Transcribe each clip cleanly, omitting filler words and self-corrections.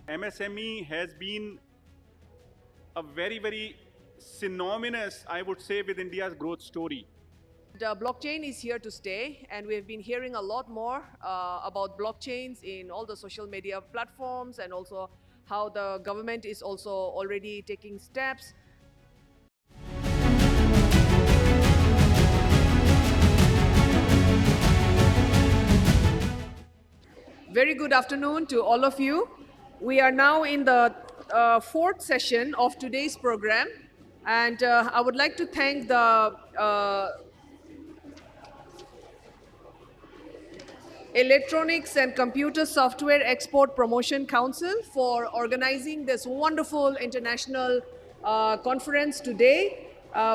MSME has been a very synonymous, I would say, with India's growth story. Blockchain is here to stay, and we've been hearing a lot more about blockchains in all the social media platforms, and also how the government is also already taking steps. Very good afternoon to all of you. We are now in the fourth session of today's program, and I would like to thank the Electronics and Computer Software Export Promotion Council for organizing this wonderful international conference today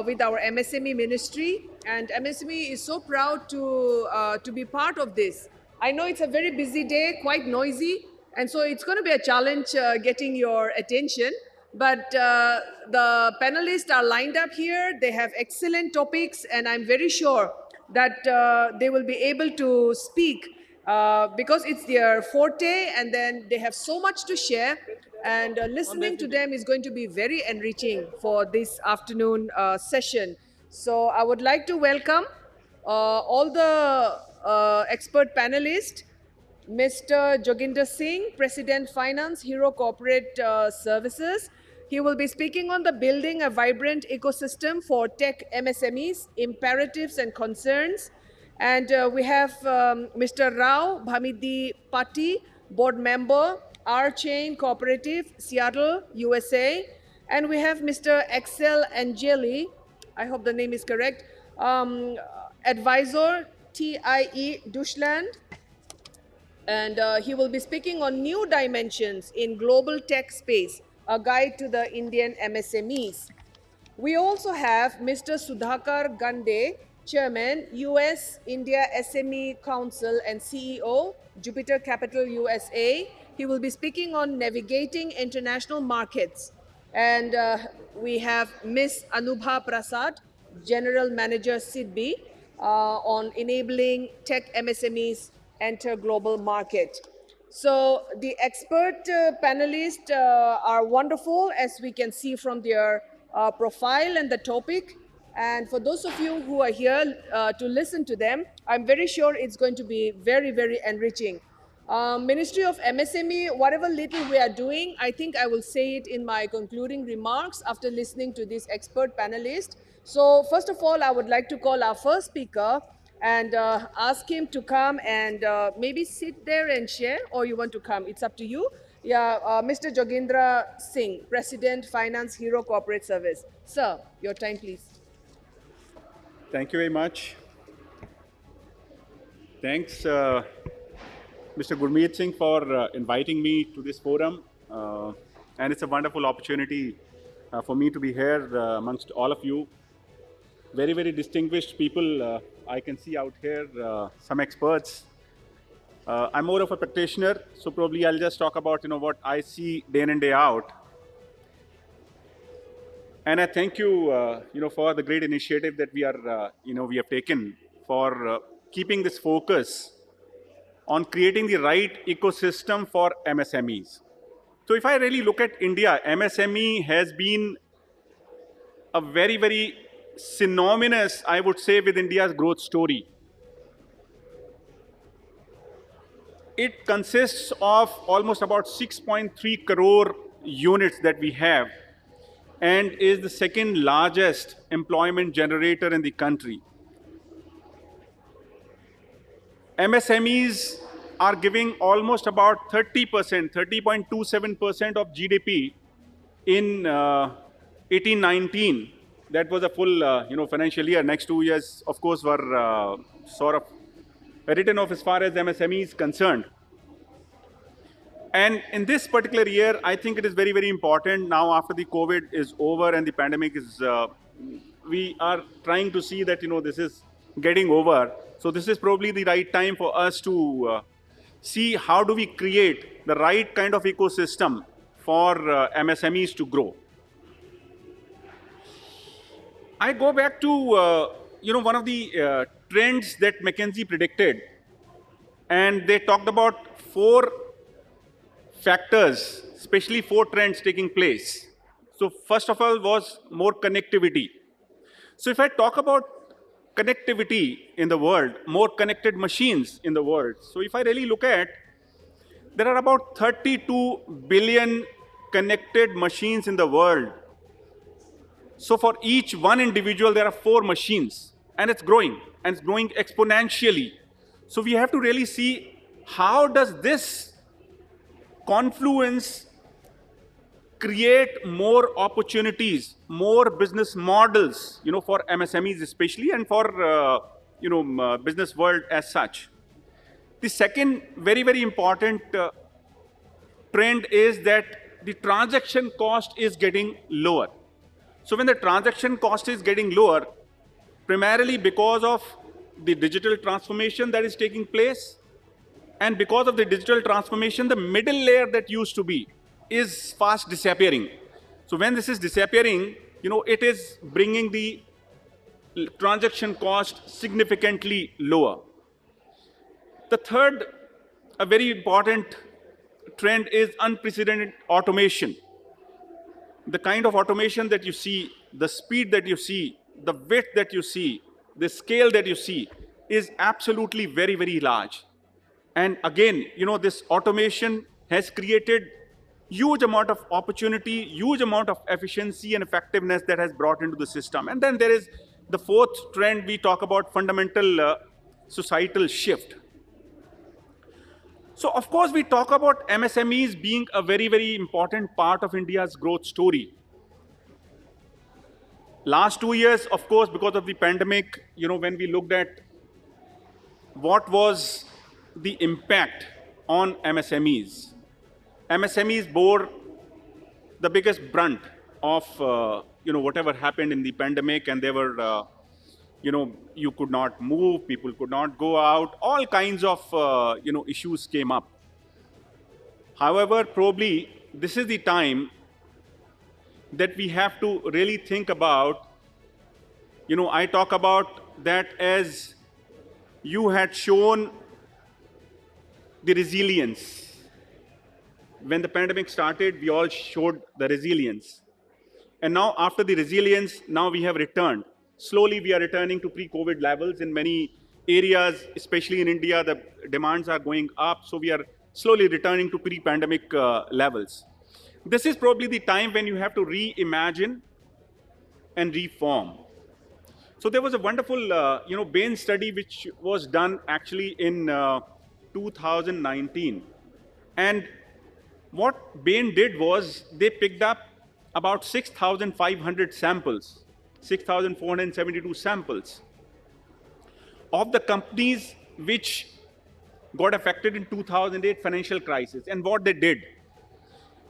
with our MSME ministry. And MSME is so proud to be part of this. I know it's a very busy day, quite noisy, and so it's going to be a challenge getting your attention. But the panelists are lined up here. They have excellent topics, and I'm very sure that they will be able to speak because it's their forte, and then they have so much to share, and listening to them is going to be very enriching for this afternoon session. So I would like to welcome all the expert panelists. Mr. Jogendra Singh, President Finance, Hero Corporate Services. He will be speaking on the building a vibrant ecosystem for tech MSMEs, imperatives and concerns. And we have Mr. Rao Bhamidipati, Board Member, RChain Cooperative, Seattle, USA. And we have Mr. Axel Angeli, I hope the name is correct, Advisor, TIE, Deutschland. And he will be speaking on new dimensions in global tech space, a guide to the Indian MSMEs. We also have Mr. Sudhakar Gande, Chairman, US India SME Council and CEO, Jupiter Capital USA. He will be speaking on navigating international markets. And we have Ms. Anubha Prasad, General Manager SIDBI, on enabling tech MSMEs enter global market. So the expert panelists are wonderful, as we can see from their profile and the topic. And for those of you who are here to listen to them, I'm very sure it's going to be very enriching. Ministry of MSME, whatever little we are doing, I think I will say it in my concluding remarks after listening to this expert panelist. So first of all, I would like to call our first speaker and ask him to come and maybe sit there and share, or you want to come, it's up to you. Yeah, Mr. Jogendra Singh, President, Finance, Hero Corporate Service. Sir, your time, please. Thank you very much. Thanks, Mr. Gurmeet Singh, for inviting me to this forum. And it's a wonderful opportunity for me to be here amongst all of you. Very distinguished people I can see out here, some experts. I'm more of a practitioner, so probably I'll just talk about what I see day in and day out. And I thank you, for the great initiative that we are, we have taken for keeping this focus on creating the right ecosystem for MSMEs. So if I really look at India, MSME has been a very synonymous, I would say, with India's growth story. It consists of almost about 6.3 crore units that we have, and is the second largest employment generator in the country. MSMEs are giving almost about 30%, 30.27% of GDP in 18-19. That was a full, financial year. Next 2 years, of course, were sort of written off as far as MSME is concerned. And in this particular year, I think it is very important now, after the COVID is over and the pandemic is, we are trying to see that, this is getting over. So this is probably the right time for us to see how do we create the right kind of ecosystem for MSMEs to grow. I go back to, one of the trends that McKinsey predicted, and they talked about four factors, especially 4 trends taking place. So first of all was more connectivity. So if I talk about connectivity in the world, more connected machines in the world. So if I really look at, there are about 32 billion connected machines in the world. So for each one individual, there are 4 machines, and it's growing exponentially. So we have to really see how does this confluence create more opportunities, more business models, for MSMEs especially, and for business world as such. The second very, very important trend is that the transaction cost is getting lower. So when the transaction cost is getting lower, primarily because of the digital transformation that is taking place, and because of the digital transformation, the middle layer that used to be is fast disappearing. So when this is disappearing, it is bringing the transaction cost significantly lower. The third, a very important trend is unprecedented automation. The kind of automation that you see, the speed that you see, the width that you see, the scale that you see is absolutely very, very large. And again, this automation has created huge amount of opportunity, huge amount of efficiency and effectiveness that has brought into the system. And then there is the fourth trend, we talk about fundamental societal shift. So of course, we talk about MSMEs being a very, very important part of India's growth story. Last 2 years, of course, because of the pandemic, when we looked at what was the impact on MSMEs, MSMEs bore the biggest brunt of whatever happened in the pandemic, and they were you could not move, people could not go out, all kinds of issues came up. However, probably this is the time that we have to really think about, I talk about that as you had shown the resilience. When the pandemic started, we all showed the resilience. And now after the resilience, now we have returned. Slowly we are returning to pre-COVID levels in many areas, especially in India, the demands are going up. So we are slowly returning to pre-pandemic levels. This is probably the time when you have to reimagine and reform. So there was a wonderful, Bain study which was done actually in 2019. And what Bain did was they picked up about 6,500 samples, 6,472 samples of the companies which got affected in 2008 financial crisis, and what they did.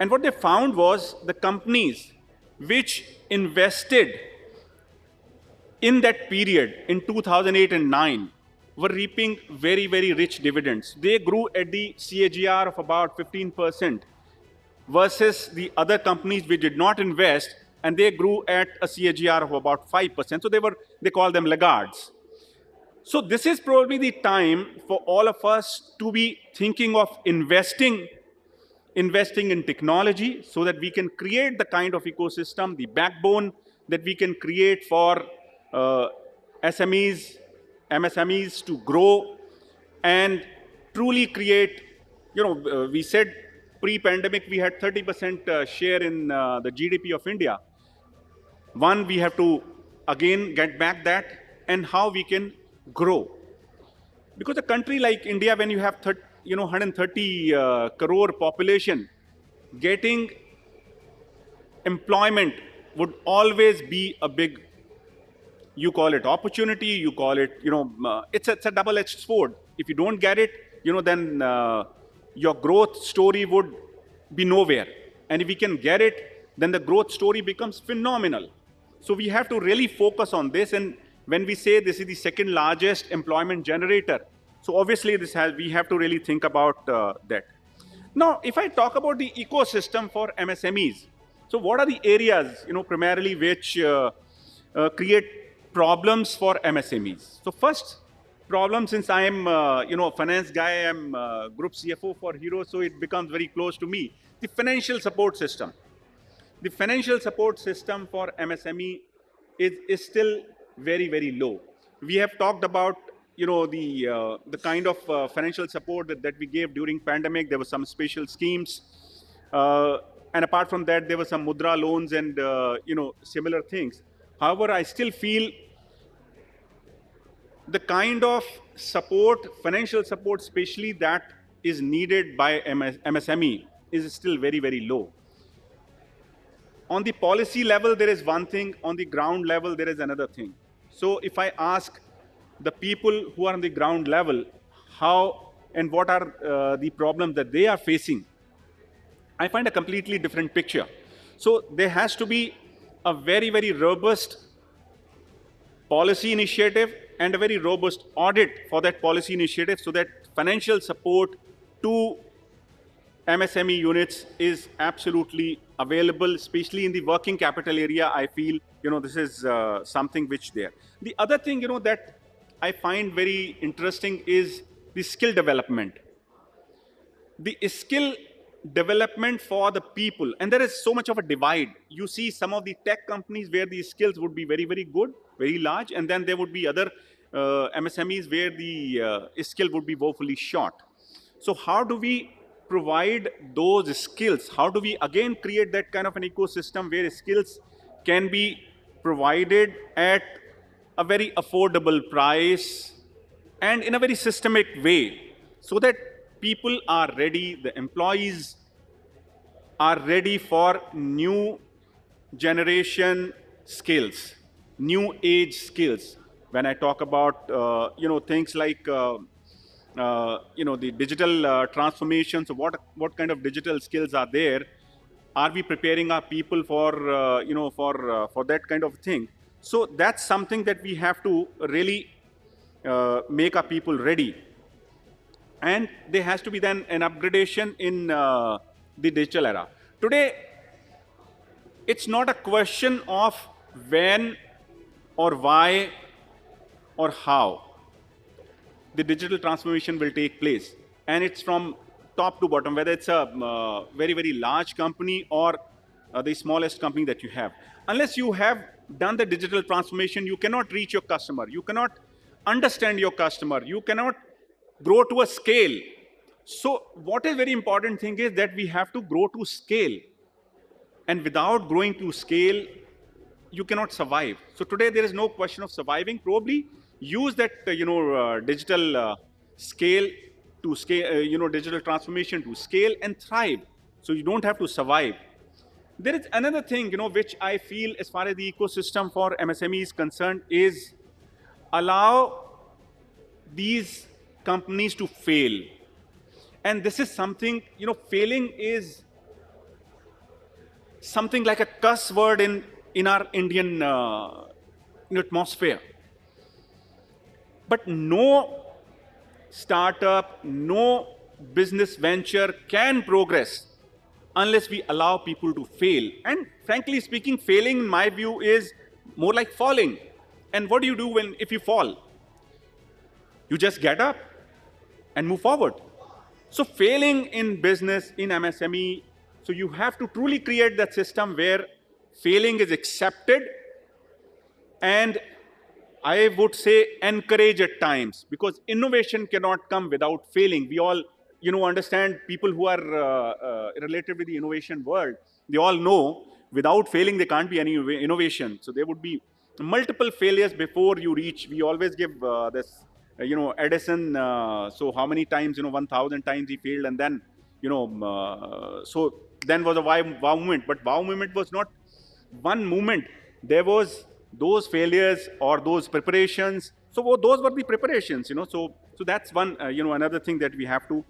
And what they found was the companies which invested in that period in 2008 and 9 were reaping very, very rich dividends. They grew at the CAGR of about 15% versus the other companies which did not invest, and they grew at a CAGR of about 5%. So they call them laggards. So this is probably the time for all of us to be thinking of investing in technology so that we can create the kind of ecosystem, the backbone that we can create for SMEs, MSMEs to grow and truly create, we said pre-pandemic we had 30% share in the GDP of India. One, we have to again get back that, and how we can grow. Because a country like India, when you have 130 crore population, getting employment would always be a big, you call it opportunity, you call it, it's a double-edged sword. If you don't get it, then your growth story would be nowhere. And if we can get it, then the growth story becomes phenomenal. So we have to really focus on this. And when we say this is the second largest employment generator, so obviously we have to really think about that. Now, if I talk about the ecosystem for MSMEs, so what are the areas, primarily which create problems for MSMEs? So first problem, since I'm, a finance guy, I'm group CFO for Hero, so it becomes very close to me. The financial support system. The financial support system for MSME is still very, very low. We have talked about, the kind of financial support that we gave during pandemic. There were some special schemes. And apart from that, there were some mudra loans and, similar things. However, I still feel the kind of support, financial support especially, that is needed by MSME is still very, very low. On the policy level, there is one thing. On the ground level, there is another thing. So if I ask the people who are on the ground level how and what are the problems that they are facing, I find a completely different picture. So there has to be a very, very robust policy initiative and a very robust audit for that policy initiative, so that financial support to MSME units is absolutely available, especially in the working capital area. I feel, this is something which there. The other thing, that I find very interesting is the skill development. The skill development for the people, and there is so much of a divide. You see some of the tech companies where the skills would be very, very good, very large, and then there would be other MSMEs where the skill would be woefully short. So how do we provide those skills? How do we again create that kind of an ecosystem where skills can be provided at a very affordable price and in a very systemic way, so that people are ready, the employees are ready for new generation skills, new age skills. When I talk about, things like, the digital transformation, so what kind of digital skills are there? Are we preparing our people for, for that kind of thing? So that's something that we have to really make our people ready. And there has to be then an upgradation in the digital era. Today, it's not a question of when or why or how the digital transformation will take place. And it's from top to bottom, whether it's a very, very large company or the smallest company that you have. Unless you have done the digital transformation, you cannot reach your customer. You cannot understand your customer. You cannot grow to a scale. So what is very important thing is that we have to grow to scale. And without growing to scale, you cannot survive. So today there is no question of surviving. Probably use that digital scale to scale, digital transformation to scale and thrive. So you don't have to survive. There is another thing, which I feel as far as the ecosystem for MSME is concerned, is allow these companies to fail. And this is something, failing is something like a cuss word in our Indian atmosphere. But no startup, no business venture can progress unless we allow people to fail. And frankly speaking, failing in my view is more like falling. And what do you do if you fall? You just get up and move forward. So failing in business, in MSME, so you have to truly create that system where failing is accepted and I would say encourage at times, because innovation cannot come without failing. We all, understand, people who are related with the innovation world, they all know without failing there can't be any innovation. So there would be multiple failures before you reach. We always give this, Edison, so how many times, 1,000 times he failed, and then, so then was a wow moment. But wow moment was not one moment. There was those failures or those preparations. So those were the preparations, So that's one, another thing that we have to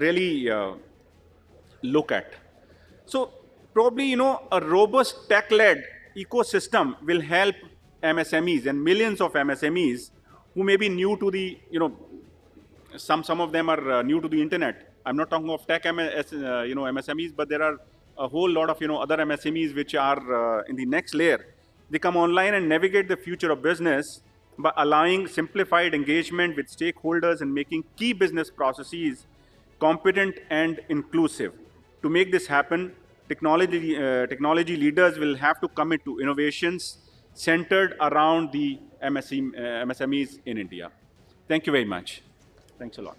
really look at. So probably, a robust tech-led ecosystem will help MSMEs and millions of MSMEs who may be new to the, some of them are new to the internet. I'm not talking of tech MSMEs, but there are a whole lot of, other MSMEs which are in the next layer. They come online and navigate the future of business by allowing simplified engagement with stakeholders and making key business processes competent and inclusive. To make this happen, technology leaders will have to commit to innovations centered around the MSMEs in India. Thank you very much. Thanks a lot.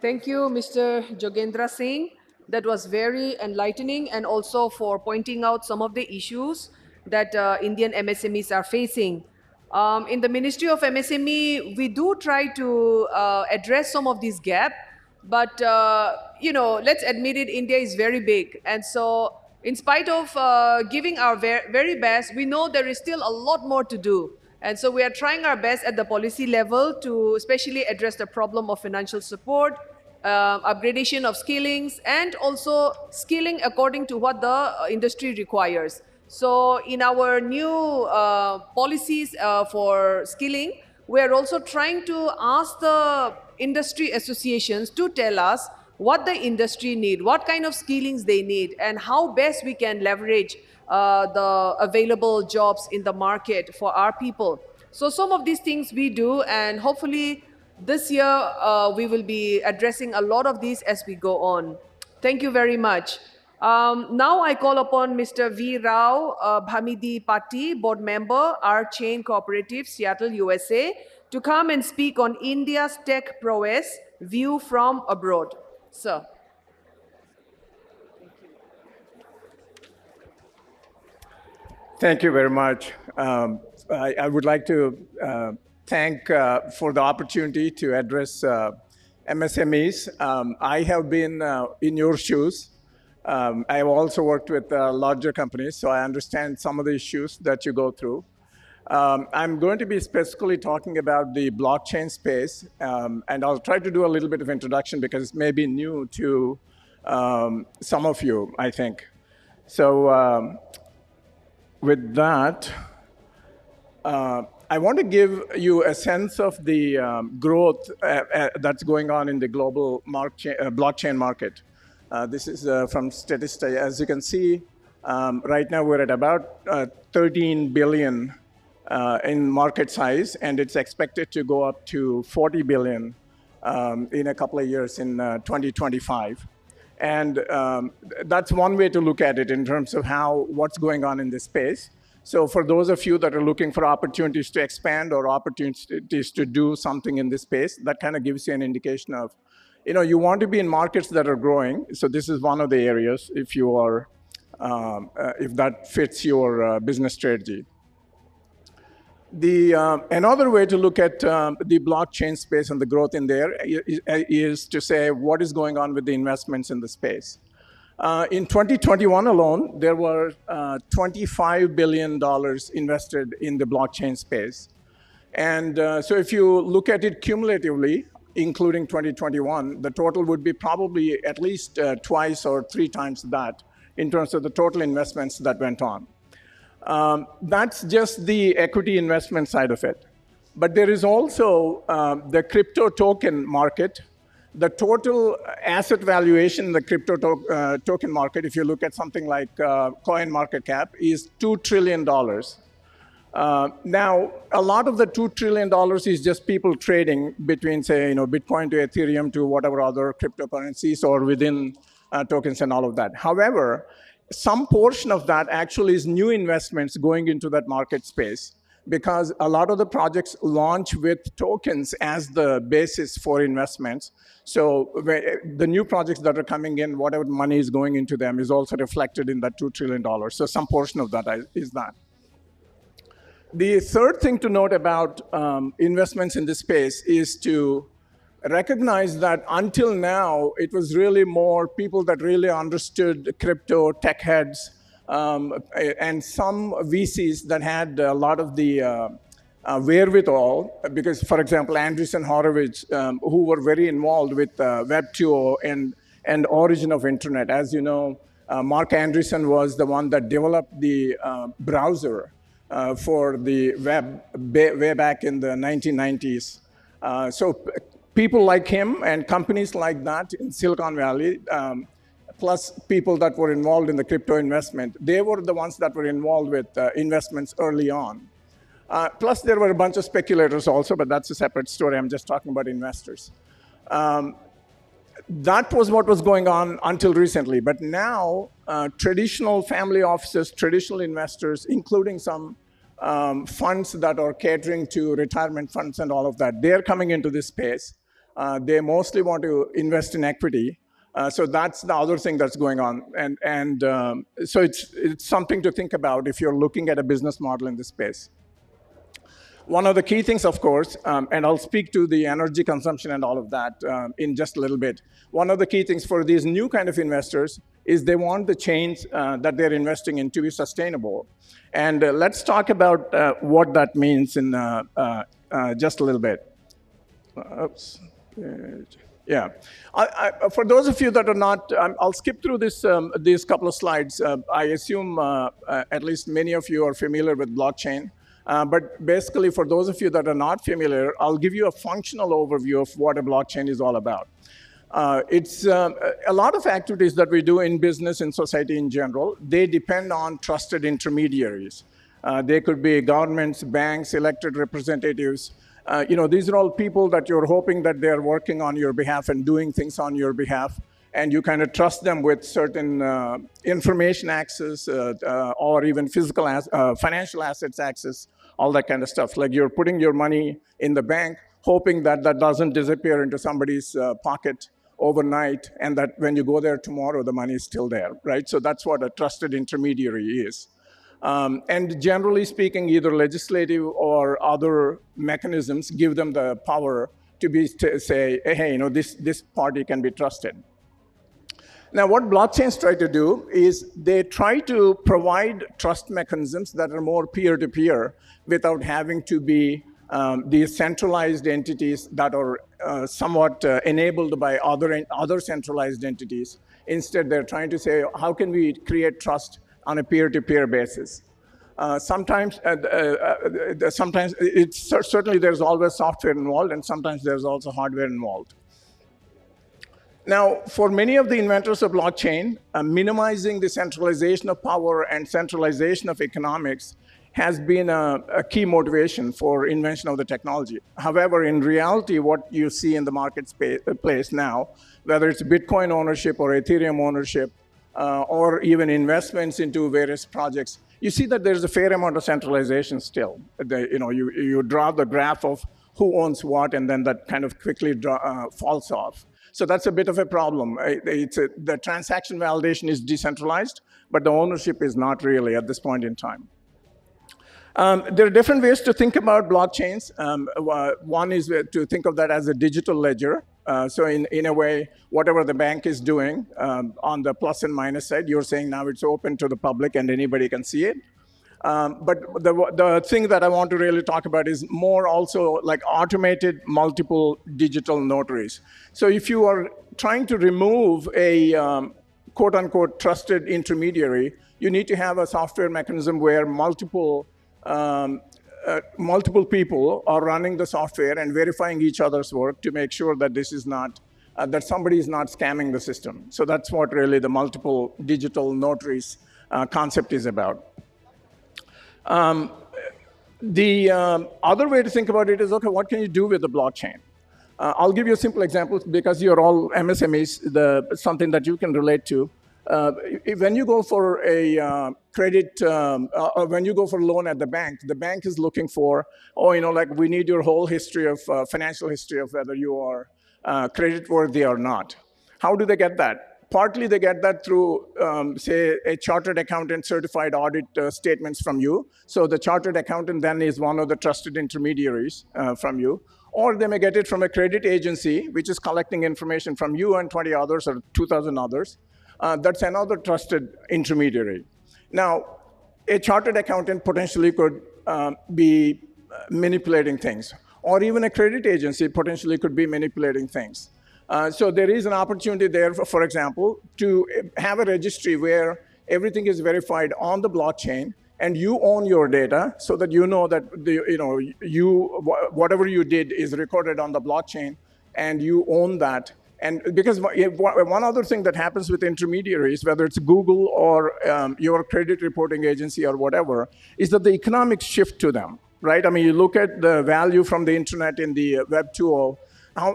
Thank you, Mr. Jogendra Singh. That was very enlightening, and also for pointing out some of the issues that Indian MSMEs are facing. In the Ministry of MSME, we do try to address some of these gaps, but let's admit it, India is very big. And so in spite of giving our very best, we know there is still a lot more to do. And so we are trying our best at the policy level to especially address the problem of financial support, upgradation of skillings, and also skilling according to what the industry requires. So in our new policies for skilling, we are also trying to ask the industry associations to tell us what the industry need, what kind of skillings they need, and how best we can leverage the available jobs in the market for our people. So some of these things we do, and hopefully this year we will be addressing a lot of these as we go on. Thank you very much. Now I call upon Mr. V. Rao Bhamidipati, board member, RChain Cooperative, Seattle, USA, to come and speak on India's tech prowess, view from abroad. Sir. Thank you very much. I would like to thank for the opportunity to address MSMEs. I have been in your shoes. I have also worked with larger companies, so I understand some of the issues that you go through. I'm going to be specifically talking about the blockchain space, and I'll try to do a little bit of introduction because it may be new to some of you, I think. So with that, I want to give you a sense of the growth that's going on in the global blockchain market. This is from Statista. As you can see, right now we're at about 13 billion in market size, and it's expected to go up to 40 billion in a couple of years in 2025. And that's one way to look at it in terms of what's going on in this space. So for those of you that are looking for opportunities to expand or opportunities to do something in this space, that kind of gives you an indication of, you want to be in markets that are growing. So this is one of the areas if you are, if that fits your business strategy. Another way to look at the blockchain space and the growth in there is to say what is going on with the investments in the space. In 2021 alone, there were $25 billion invested in the blockchain space. And so if you look at it cumulatively, including 2021, the total would be probably at least twice or three times that in terms of the total investments that went on. That's just the equity investment side of it. But there is also the crypto token market. The total asset valuation in the crypto token market, if you look at something like coin market cap, is $2 trillion. Now, a lot of the $2 trillion is just people trading between, say, Bitcoin to Ethereum to whatever other cryptocurrencies or within tokens and all of that. However, some portion of that actually is new investments going into that market space, because a lot of the projects launch with tokens as the basis for investments. So the new projects that are coming in, whatever money is going into them is also reflected in that $2 trillion. So some portion of that is that. The third thing to note about investments in this space is to recognize that until now, it was really more people that really understood crypto, tech heads, and some VCs that had a lot of the wherewithal, because, for example, Andreessen Horowitz, who were very involved with Web 2.0 and origin of internet. As you know, Mark Andreessen was the one that developed the browser for the web way back in the 1990s. So people like him and companies like that in Silicon Valley plus people that were involved in the crypto investment, they were the ones that were involved with investments early on. Plus, there were a bunch of speculators also, but that's a separate story. I'm just talking about investors. That was what was going on until recently. But now, traditional family offices, traditional investors, including some funds that are catering to retirement funds and all of that, they're coming into this space. They mostly want to invest in equity. So that's the other thing that's going on. And so it's something to think about if you're looking at a business model in this space. One of the key things, of course, and I'll speak to the energy consumption and all of that in just a little bit. One of the key things for these new kind of investors is they want the chains that they're investing in to be sustainable. And let's talk about what that means in just a little bit. Oops. Yeah. For those of you that are not, I'll skip through these couple of slides. I assume at least many of you are familiar with blockchain. But basically, for those of you that are not familiar, I'll give you a functional overview of what a blockchain is all about. It's a lot of activities that we do in business and society in general, they depend on trusted intermediaries. They could be governments, banks, elected representatives. These are all people that you're hoping that they're working on your behalf and doing things on your behalf. And you kind of trust them with certain information access or even financial assets access, all that kind of stuff. Like you're putting your money in the bank, hoping that that doesn't disappear into somebody's pocket overnight, and that when you go there tomorrow, the money is still there, right? So that's what a trusted intermediary is. And generally speaking, either legislative or other mechanisms give them the power to say, hey, this party can be trusted. Now, what blockchains try to do is they try to provide trust mechanisms that are more peer-to-peer without having to be these centralized entities that are somewhat enabled by other centralized entities. Instead, they're trying to say, how can we create trust on a peer-to-peer basis? Sometimes certainly there's always software involved, and sometimes there's also hardware involved. Now, for many of the inventors of blockchain, minimizing the centralization of power and centralization of economics has been a key motivation for invention of the technology. However, in reality, what you see in the marketplace now, whether it's Bitcoin ownership or Ethereum ownership, or even investments into various projects, you see that there's a fair amount of centralization still. You draw the graph of who owns what, and then that kind of quickly falls off. So that's a bit of a problem. The transaction validation is decentralized, but the ownership is not really at this point in time. There are different ways to think about blockchains. One is to think of that as a digital ledger. So in a way, whatever the bank is doing on the plus and minus side, you're saying now it's open to the public and anybody can see it. But the thing that I want to really talk about is more also like automated multiple digital notaries. So if you are trying to remove a quote unquote trusted intermediary, you need to have a software mechanism where multiple people are running the software and verifying each other's work to make sure that this is not, that somebody is not scamming the system. So that's what really the multiple digital notaries concept is about. The other way to think about it is, okay, what can you do with the blockchain? I'll give you a simple example because you're all MSMEs, something that you can relate to. When you go for a credit, when you go for a loan at the bank is looking for, like we need your whole history of financial history of whether you are creditworthy or not. How do they get that? Partly they get that through, say, a chartered accountant certified audit statements from you. So the chartered accountant then is one of the trusted intermediaries from you. Or they may get it from a credit agency, which is collecting information from you and 20 others or 2,000 others. That's another trusted intermediary. Now, a chartered accountant potentially could be manipulating things. Or even a credit agency potentially could be manipulating things. So there is an opportunity there, for example, to have a registry where everything is verified on the blockchain and you own your data so that you know that whatever you did is recorded on the blockchain and you own that. And because one other thing that happens with intermediaries, whether it's Google or your credit reporting agency or whatever, is that the economics shift to them, right? I mean, you look at the value from the internet in the Web 2.0,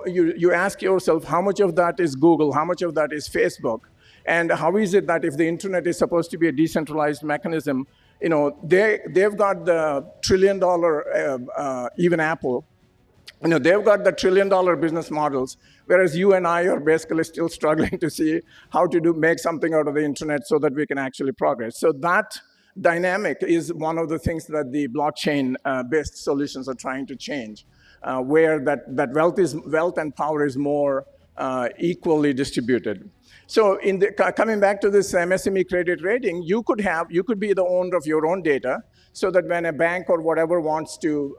you ask yourself, how much of that is Google? How much of that is Facebook? And how is it that if the internet is supposed to be a decentralized mechanism, they've got the $1 trillion, even Apple, they've got the $1 trillion business models, whereas you and I are basically still struggling to see how to make something out of the internet so that we can actually progress. So that dynamic is one of the things that the blockchain-based solutions are trying to change, where that wealth and power is more equally distributed. So coming back to this MSME credit rating, you could be the owner of your own data, so that when a bank or whatever wants to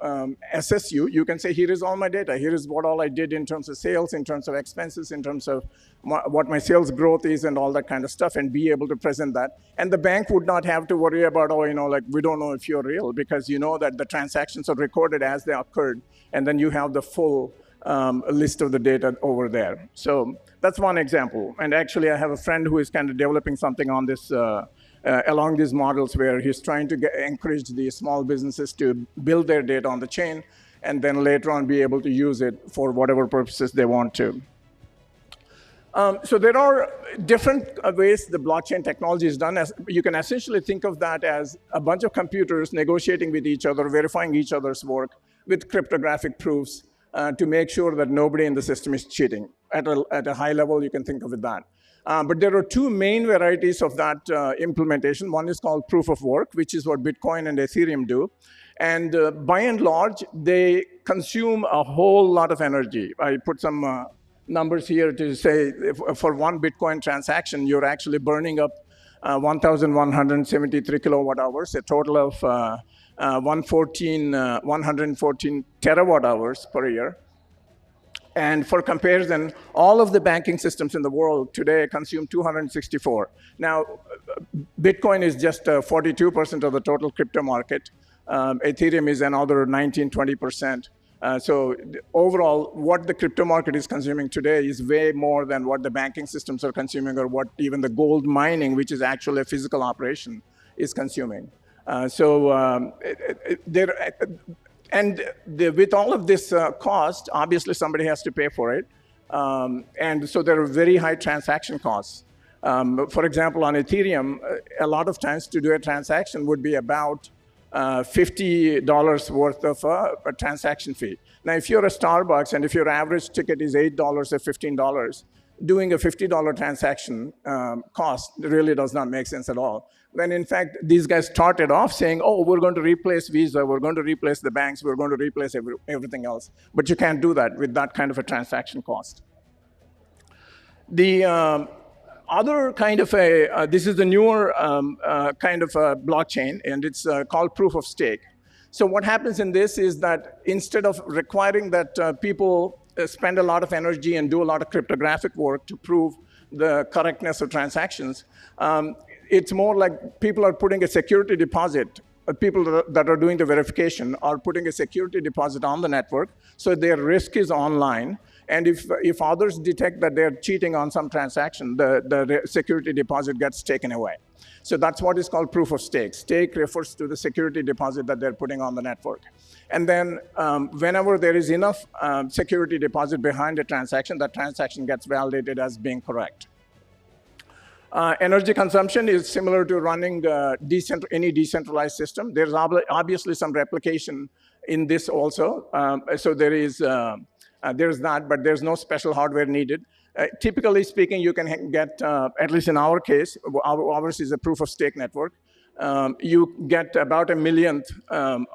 assess you, you can say, here is all my data. Here is what all I did in terms of sales, in terms of expenses, in terms of what my sales growth is and all that kind of stuff, and be able to present that. And the bank would not have to worry about, we don't know if you're real, because you know that the transactions are recorded as they occurred, and then you have the full list of the data over there. So that's one example. And actually, I have a friend who is kind of developing something on this, along these models, where he's trying to encourage the small businesses to build their data on the chain, and then later on be able to use it for whatever purposes they want to. So there are different ways the blockchain technology is done. You can essentially think of that as a bunch of computers negotiating with each other, verifying each other's work with cryptographic proofs to make sure that nobody in the system is cheating. At a high level, you can think of it that. But there are two main varieties of that implementation. One is called proof of work, which is what Bitcoin and Ethereum do. And by and large, they consume a whole lot of energy. I put some numbers here to say, for one Bitcoin transaction, you're actually burning up 1,173 kilowatt hours, a total of 114 terawatt hours per year. And for comparison, all of the banking systems in the world today consume 264. Now, Bitcoin is just 42% of the total crypto market. Ethereum is another 19, 20%. So overall, what the crypto market is consuming today is way more than what the banking systems are consuming, or what even the gold mining, which is actually a physical operation, is consuming. With all of this cost, obviously somebody has to pay for it. And so there are very high transaction costs. For example, on Ethereum, a lot of times to do a transaction would be about $50 worth of a transaction fee. Now, if you're a Starbucks and if your average ticket is $8 or $15, doing a $50 transaction cost really does not make sense at all. When in fact, these guys started off saying, oh, we're going to replace Visa, we're going to replace the banks, we're going to replace everything else. But you can't do that with that kind of a transaction cost. The other kind of this is the newer kind of a blockchain, and it's called proof of stake. So what happens in this is that instead of requiring that people spend a lot of energy and do a lot of cryptographic work to prove the correctness of transactions, it's more like people are putting a security deposit. People that are doing the verification are putting a security deposit on the network, so their risk is online. And if others detect that they're cheating on some transaction, the security deposit gets taken away. So that's what is called proof of stake. Stake refers to the security deposit that they're putting on the network. And then whenever there is enough security deposit behind a transaction, that transaction gets validated as being correct. Energy consumption is similar to running any decentralized system. There's obviously some replication in this also. So there's that, but there's no special hardware needed. Typically speaking, you can get, at least in our case, ours is a proof of stake network. You get about 1/1,000,000th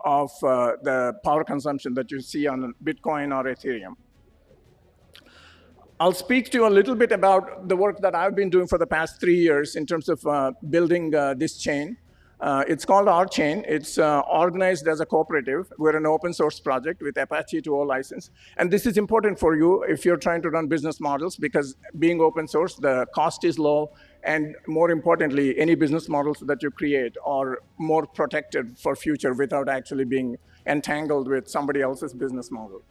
of the power consumption that you see on Bitcoin or Ethereum. I'll speak to you a little bit about the work that I've been doing for the past 3 years in terms of building this chain. It's called RChain. It's organized as a cooperative. We're an open source project with Apache 2.0 license. And this is important for you if you're trying to run business models, because being open source, the cost is low. And more importantly, any business models that you create are more protected for future without actually being entangled with somebody else's business model.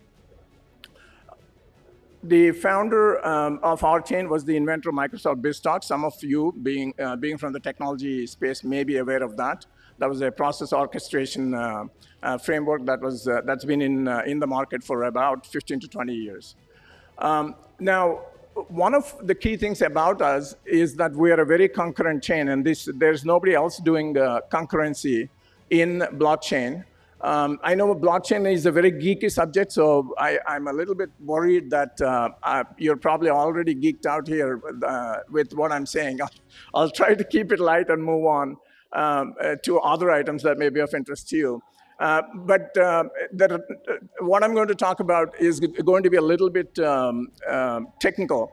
The founder of RChain was the inventor of Microsoft BizTalk. Some of you, being from the technology space, may be aware of that. That was a process orchestration framework that's been in the market for about 15 to 20 years. Now, one of the key things about us is that we are a very concurrent chain, and there's nobody else doing concurrency in blockchain. I know blockchain is a very geeky subject, so I'm a little bit worried that you're probably already geeked out here with what I'm saying. I'll try to keep it light and move on to other items that may be of interest to you. What I'm going to talk about is going to be a little bit technical.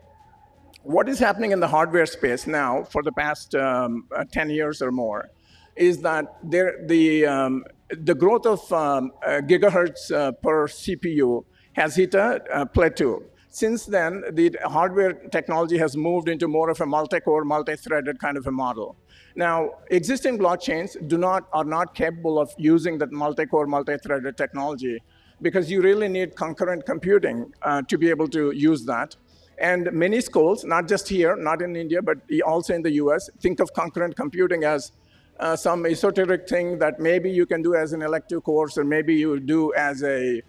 What is happening in the hardware space now for the past 10 years or more is that the growth of gigahertz per CPU has hit a plateau. Since then, the hardware technology has moved into more of a multi-core, multi-threaded kind of a model. Now, existing blockchains are not capable of using that multi-core, multi-threaded technology because you really need concurrent computing to be able to use that. And many schools, not just here, not in India, but also in the US, think of concurrent computing as some esoteric thing that maybe you can do as an elective course or maybe you do as a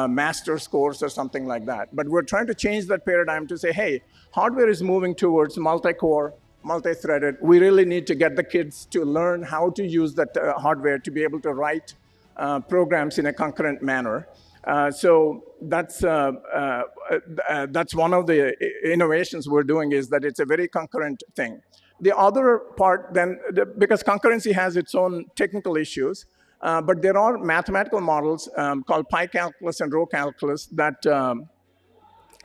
master's course or something like that. But we're trying to change that paradigm to say, hey, hardware is moving towards multi-core, multi-threaded. We really need to get the kids to learn how to use that hardware to be able to write programs in a concurrent manner. So that's one of the innovations we're doing, is that it's a very concurrent thing. The other part then, because concurrency has its own technical issues, but there are mathematical models called pi calculus and rho calculus that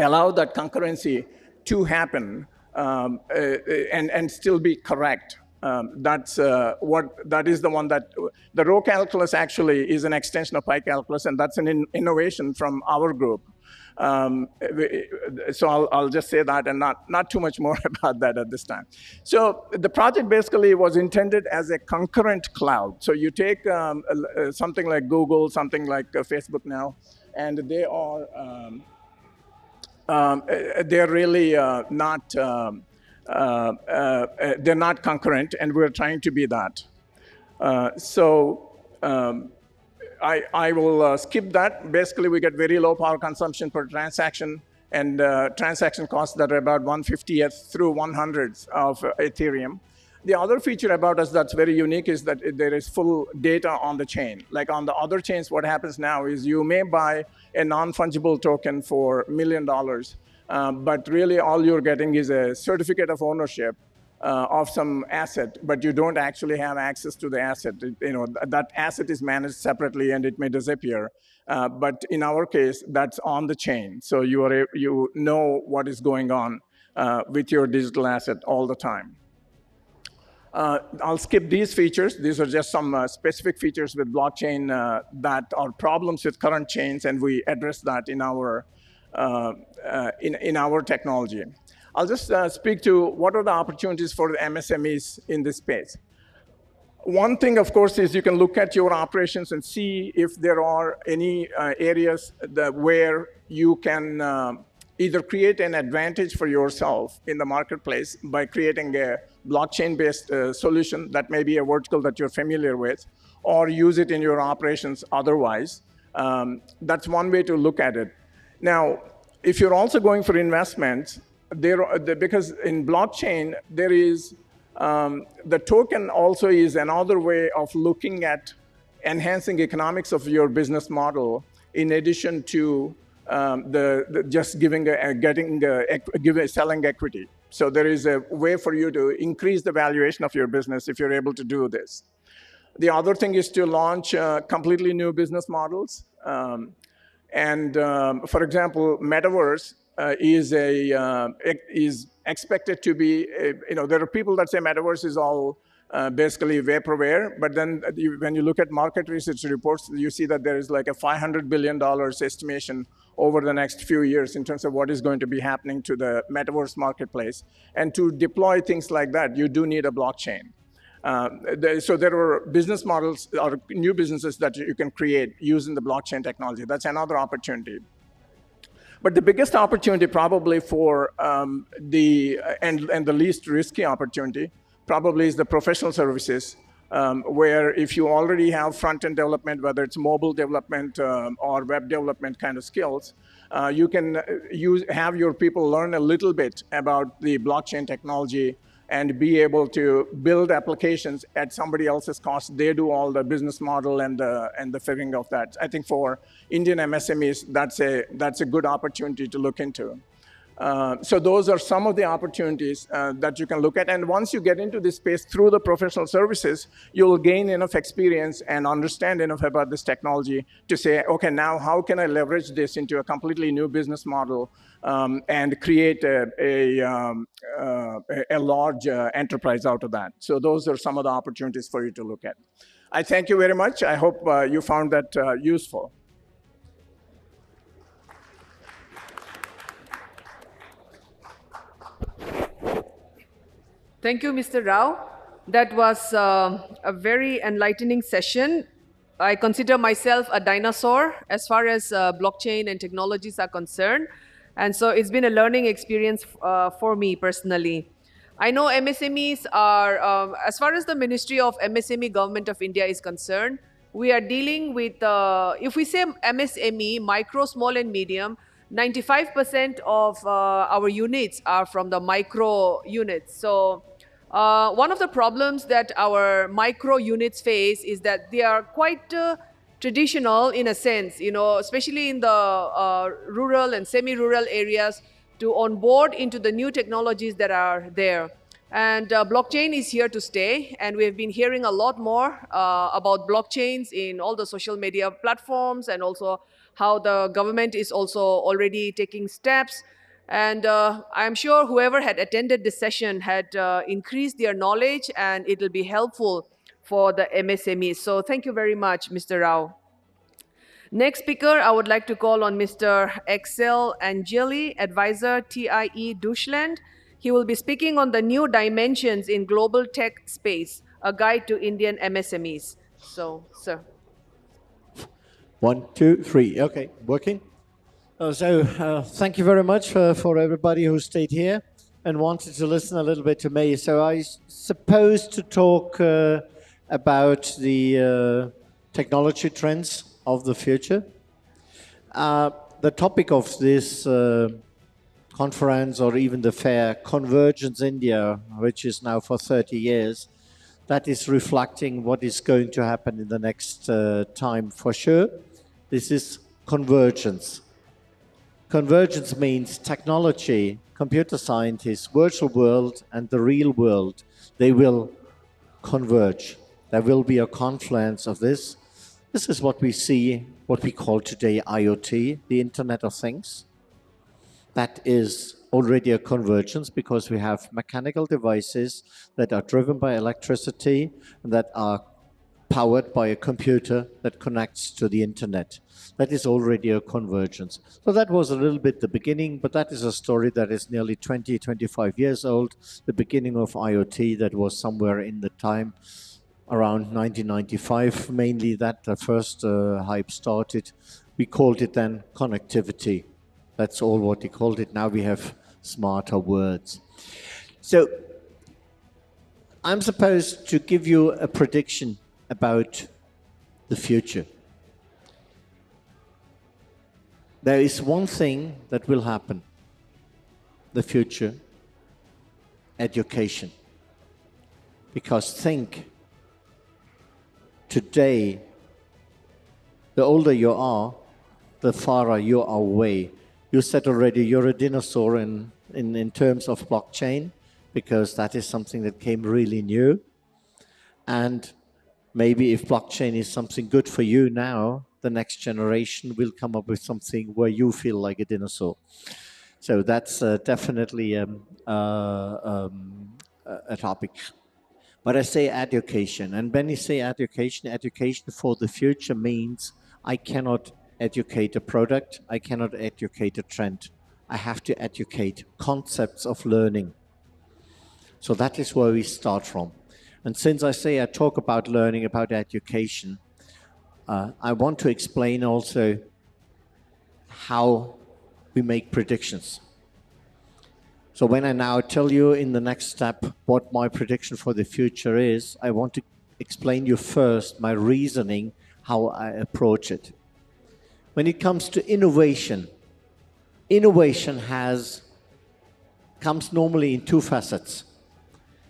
allow that concurrency to happen and still be correct. That is the one that, the rho calculus actually is an extension of pi calculus, and that's an innovation from our group. So I'll just say that and not too much more about that at this time. So the project basically was intended as a concurrent cloud. So you take something like Google, something like Facebook now, and they are they're really not they're not concurrent, and we're trying to be that. I will skip that. Basically, we get very low power consumption per transaction and transaction costs that are about 1/50th through 1/100th of Ethereum. The other feature about us that's very unique is that there is full data on the chain. Like on the other chains, what happens now is you may buy a non-fungible token for $1 million, but really all you're getting is a certificate of ownership of some asset, but you don't actually have access to the asset. That asset is managed separately and it may disappear. But in our case, that's on the chain. So you know what is going on with your digital asset all the time. I'll skip these features. These are just some specific features with blockchain that are problems with current chains, and we address that in our technology. I'll just speak to what are the opportunities for the MSMEs in this space. One thing, of course, is you can look at your operations and see if there are any areas where you can either create an advantage for yourself in the marketplace by creating a blockchain-based solution that may be a vertical that you're familiar with, or use it in your operations otherwise. That's one way to look at it. Now, if you're also going for investments, because in blockchain, there is, the token also is another way of looking at enhancing economics of your business model in addition to just selling equity. So there is a way for you to increase the valuation of your business if you're able to do this. The other thing is to launch completely new business models. For example, metaverse is expected to be, there are people that say metaverse is all basically vaporware, but then when you look at market research reports, you see that there is like a $500 billion estimation over the next few years in terms of what is going to be happening to the metaverse marketplace. And to deploy things like that, you do need a blockchain. So there are business models or new businesses that you can create using the blockchain technology. That's another opportunity. But the biggest opportunity probably for and the least risky opportunity probably is the professional services, where if you already have front-end development, whether it's mobile development or web development kind of skills, you can have your people learn a little bit about the blockchain technology and be able to build applications at somebody else's cost. They do all the business model and the figuring of that. I think for Indian MSMEs, that's a good opportunity to look into. So those are some of the opportunities that you can look at. And once you get into this space through the professional services, you'll gain enough experience and understand enough about this technology to say, okay, now how can I leverage this into a completely new business model and create a large enterprise out of that. So those are some of the opportunities for you to look at. I thank you very much. I hope you found that useful. Thank you, Mr. Rao. That was a very enlightening session. I consider myself a dinosaur as far as blockchain and technologies are concerned. And so it's been a learning experience for me personally. I know MSMEs are, as far as the Ministry of MSME Government of India is concerned, we are dealing with, if we say MSME, micro, small and medium, 95% of our units are from the micro units. So one of the problems that our micro units face is that they are quite traditional in a sense, you know, especially in the rural and semi-rural areas, to onboard into the new technologies that are there. And blockchain is here to stay, and we've been hearing a lot more about blockchains in all the social media platforms, and also how the government is also already taking steps. And I'm sure whoever had attended this session had increased their knowledge, and it will be helpful for the MSMEs. So thank you very much, Mr. Rao. Next speaker, I would like to call on Mr. Axel Angeli, Advisor, TIE Deutschland. He will be speaking on the new dimensions in global tech space, a guide to Indian MSMEs. So, sir. 1, 2, 3. Okay, working. Thank you very much for everybody who stayed here and wanted to listen a little bit to me. So I suppose to talk about the technology trends of the future. The topic of this conference, or even the fair, Convergence India, which is now for 30 years, that is reflecting what is going to happen in the next time for sure. This is convergence. Convergence means technology, computer scientists, virtual world, and the real world, they will converge. There will be a confluence of this. This is what we see, what we call today IoT, the Internet of Things. That is already a convergence because we have mechanical devices that are driven by electricity and that are powered by a computer that connects to the Internet. That is already a convergence. So that was a little bit the beginning, but that is a story that is nearly 20, 25 years old. The beginning of IoT, that was somewhere in the time around 1995, mainly that the first hype started. We called it then connectivity. That's all what we called it. Now we have smarter words. So I'm supposed to give you a prediction about the future. There is one thing that will happen, the future, education. Because think, today, the older you are, the farther you are away. You said already you're a dinosaur in terms of blockchain, because that is something that came really new. And maybe if blockchain is something good for you now, the next generation will come up with something where you feel like a dinosaur. So that's definitely a topic. But I say education. And when you say education, education for the future means I cannot educate a product, I cannot educate a trend. I have to educate concepts of learning. So that is where we start from. And since I say I talk about learning, about education, I want to explain also how we make predictions. So when I now tell you in the next step what my prediction for the future is, I want to explain you first my reasoning, how I approach it. When it comes to innovation, innovation comes normally in two facets.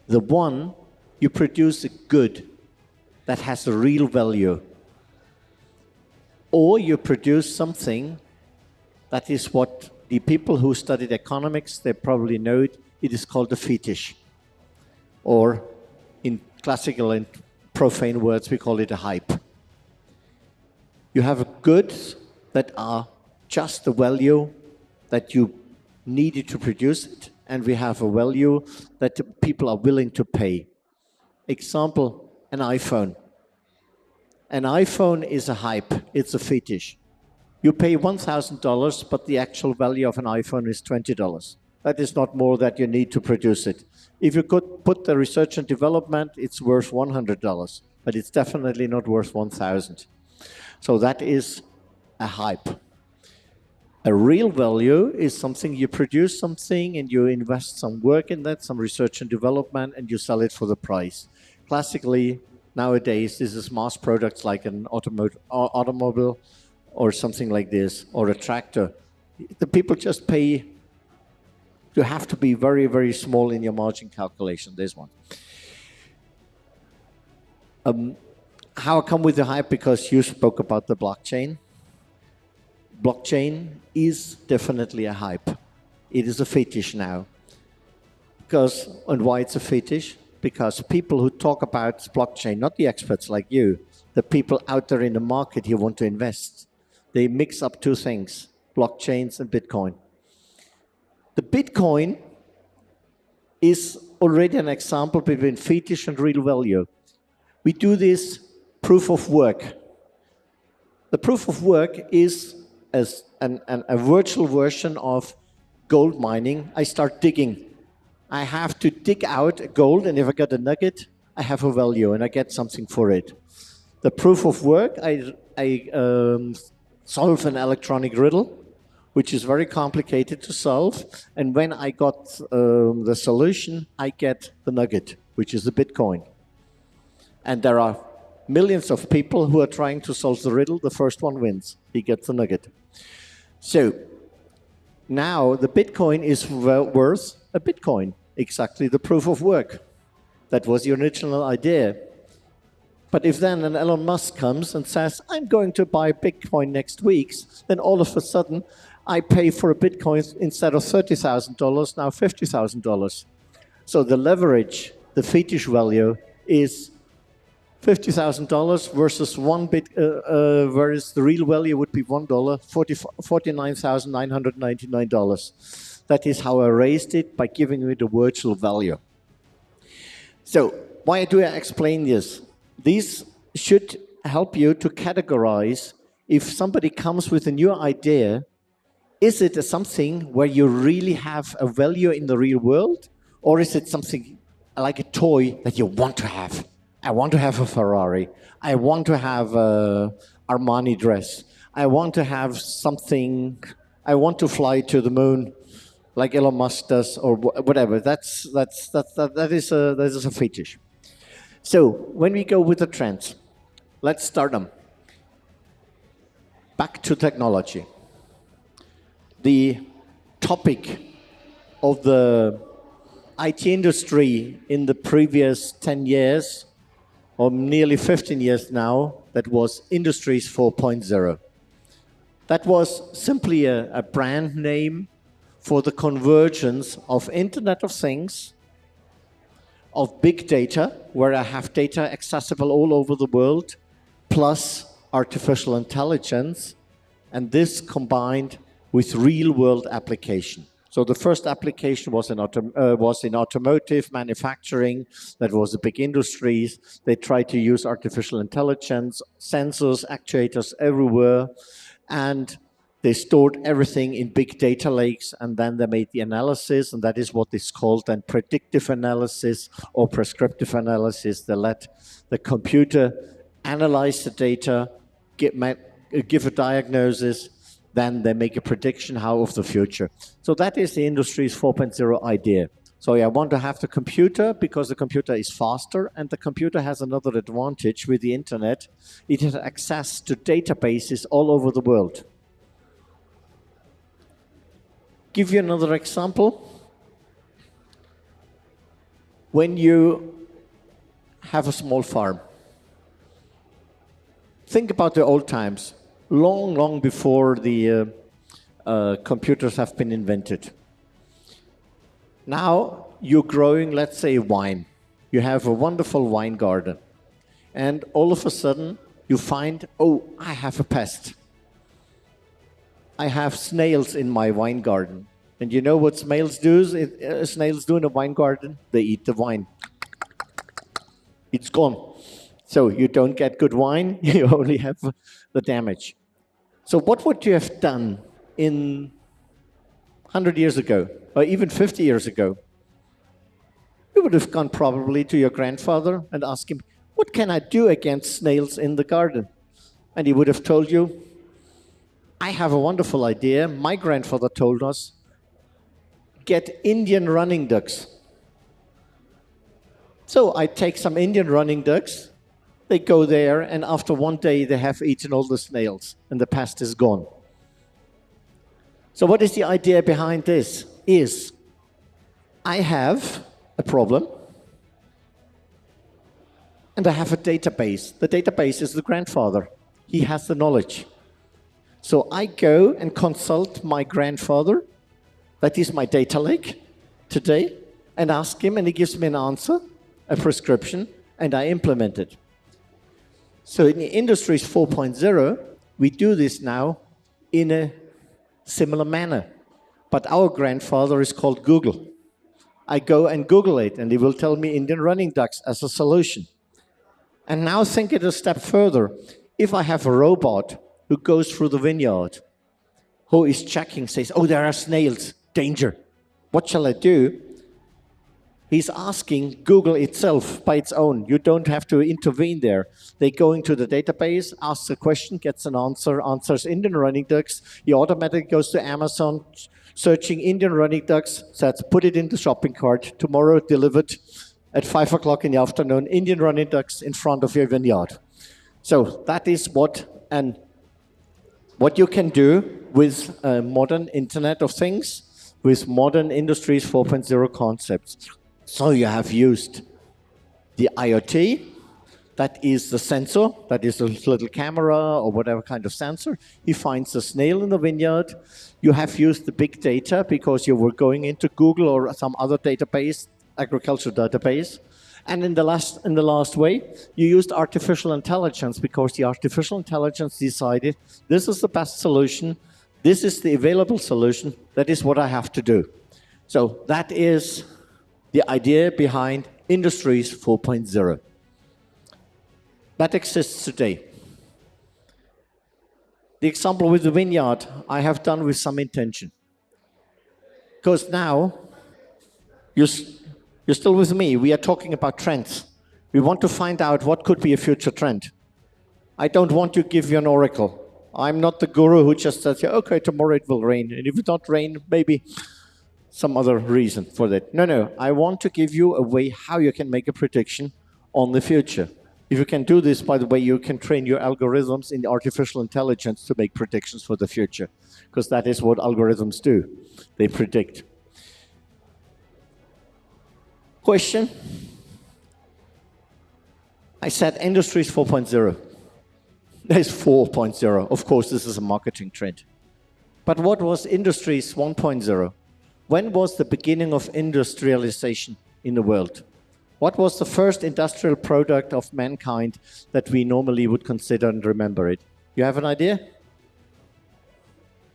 The one, you produce a good that has a real value, or you produce something that is what the people who studied economics, they probably know it, it is called a fetish. Or in classical and profane words, we call it a hype. You have goods that are just the value that you needed to produce it, and we have a value that people are willing to pay. Example, an iPhone. An iPhone is a hype, it's a fetish. You pay $1,000, but the actual value of an iPhone is $20. That is not more that you need to produce it. If you could put the research and development, it's worth $100, but it's definitely not worth $1,000. So that is a hype. A real value is something you produce something and you invest some work in that, some research and development, and you sell it for the price. Classically, nowadays, this is mass products like an automobile or something like this, or a tractor. The people just pay. You have to be very, very small in your margin calculation, this one. How I come with the hype? Because you spoke about the blockchain. Blockchain is definitely a hype. It is a fetish now. And why it's a fetish? Because people who talk about blockchain, not the experts like you, the people out there in the market who want to invest, they mix up two things, blockchains and Bitcoin. The Bitcoin is already an example between fetish and real value. We do this proof of work. The proof of work is as a virtual version of gold mining. I start digging. I have to dig out gold, and if I get a nugget, I have a value and I get something for it. The proof of work, I solve an electronic riddle, which is very complicated to solve. And when I got the solution, I get the nugget, which is the Bitcoin. And there are millions of people who are trying to solve the riddle. The first one wins. He gets the nugget. So now the Bitcoin is worth a Bitcoin, exactly the proof of work. That was the original idea. But if then an Elon Musk comes and says, I'm going to buy Bitcoin next week, then all of a sudden I pay for a Bitcoin instead of $30,000, now $50,000. So the leverage, the fetish value is $50,000 versus whereas the real value would be $1, $49,999. That is how I raised it, by giving it a virtual value. So why do I explain this? These should help you to categorize if somebody comes with a new idea, is it something where you really have a value in the real world? Or is it something like a toy that you want to have? I want to have a Ferrari. I want to have an Armani dress. I want to have something. I want to fly to the moon like Elon Musk does, or whatever. That is a fetish. So when we go with the trends, let's start them. Back to technology. The topic of the IT industry in the previous 10 years, or nearly 15 years now, that was Industries 4.0. That was simply a brand name for the convergence of Internet of Things, of big data, where I have data accessible all over the world, plus artificial intelligence, and this combined with real-world application. So the first application was in automotive manufacturing. That was a big industry. They tried to use artificial intelligence, sensors, actuators everywhere, and they stored everything in big data lakes, and then they made the analysis, and that is what is called then predictive analysis or prescriptive analysis. They let the computer analyze the data, give a diagnosis, then they make a prediction how of the future. So that is the Industries 4.0 idea. So I want to have the computer because the computer is faster, and the computer has another advantage with the internet. It has access to databases all over the world. Give you another example. When you have a small farm, think about the old times, long, long before the computers have been invented. Now you're growing, let's say, wine. You have a wonderful wine garden. And all of a sudden you find, oh, I have a pest. I have snails in my wine garden. And you know what snails do in a wine garden? They eat the wine. It's gone. So you don't get good wine, you only have the damage. So what would you have done in 100 years ago, or even 50 years ago? You would have gone probably to your grandfather and asked him, what can I do against snails in the garden? And he would have told you, I have a wonderful idea. My grandfather told us, get Indian running ducks. So I take some Indian running ducks, they go there, and after one day they have eaten all the snails, and the pest is gone. So what is the idea behind this? Is I have a problem, and I have a database. The database is the grandfather. He has the knowledge. So I go and consult my grandfather, that is my data lake today, and ask him, and he gives me an answer, a prescription, and I implement it. So in the Industries 4.0, we do this now in a similar manner. But our grandfather is called Google. I go and Google it, and he will tell me Indian running ducks as a solution. And now think it a step further. If I have a robot who goes through the vineyard, who is checking, says, oh, there are snails, danger. What shall I do? He's asking Google itself by its own. You don't have to intervene there. They go into the database, asks a question, gets an answer, answers Indian running ducks. He automatically goes to Amazon, searching Indian running ducks, says, put it in the shopping cart, tomorrow delivered at 5 o'clock in the afternoon, Indian running ducks in front of your vineyard. So that is what you can do with modern Internet of Things, with modern Industries 4.0 concepts. So you have used the IoT, that is the sensor, that is a little camera or whatever kind of sensor. He finds a snail in the vineyard. You have used the big data because you were going into Google or some other database, agricultural database. And in the last way, you used artificial intelligence because the artificial intelligence decided this is the best solution, this is the available solution, that is what I have to do. So that is the idea behind Industries 4.0. That exists today. The example with the vineyard I have done with some intention. Because now, you're still with me, we are talking about trends. We want to find out what could be a future trend. I don't want to give you an oracle. I'm not the guru who just says, okay, tomorrow it will rain. And if it don't rain, maybe some other reason for that. No, I want to give you a way how you can make a prediction on the future. If you can do this, by the way, you can train your algorithms in artificial intelligence to make predictions for the future, because that is what algorithms do. They predict. Question? I said Industries 4.0. There's 4.0. Of course, this is a marketing trend. But what was Industries 1.0? When was the beginning of industrialization in the world? What was the first industrial product of mankind that we normally would consider and remember it? You have an idea?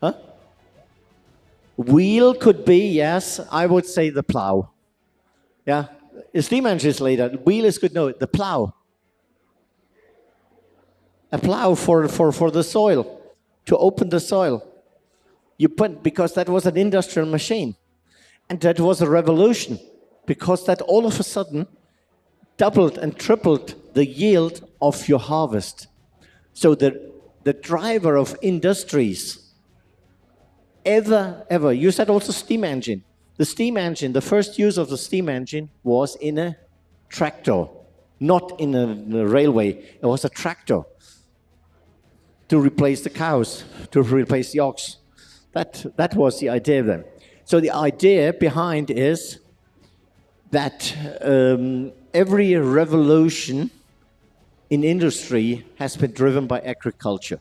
Huh? Wheel could be, yes. I would say the plow. Yeah, steam engines later. Wheel is good. No, the plow. A plow for the soil, to open the soil. Because that was an industrial machine. And that was a revolution, because that all of a sudden doubled and tripled the yield of your harvest. So the driver of industries ever. You said also steam engine. The steam engine, the first use of the steam engine was in a tractor, not in a railway. It was a tractor to replace the cows, to replace the ox. That was the idea then. So the idea behind is that every revolution in industry has been driven by agriculture.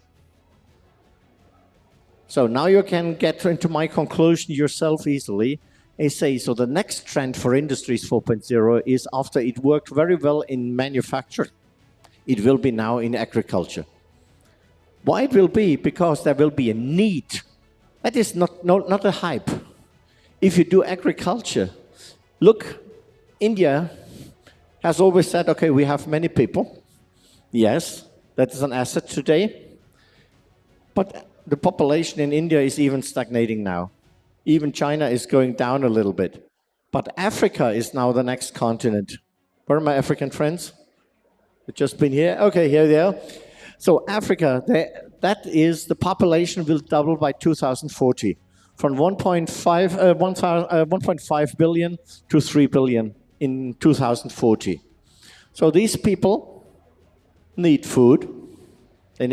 So now you can get into my conclusion yourself easily. I say, so the next trend for Industries 4.0 is after it worked very well in manufacturing, it will be now in agriculture. Why it will be? Because there will be a need. That is not a hype. If you do agriculture, look, India has always said, okay, we have many people. Yes, that is an asset today. But the population in India is even stagnating now. Even China is going down a little bit. But Africa is now the next continent. Where are my African friends? They've just been here? Okay, here they are. So Africa, that is, the population will double by 2040. From 1.5 billion to 3 billion in 2040. So these people need food, they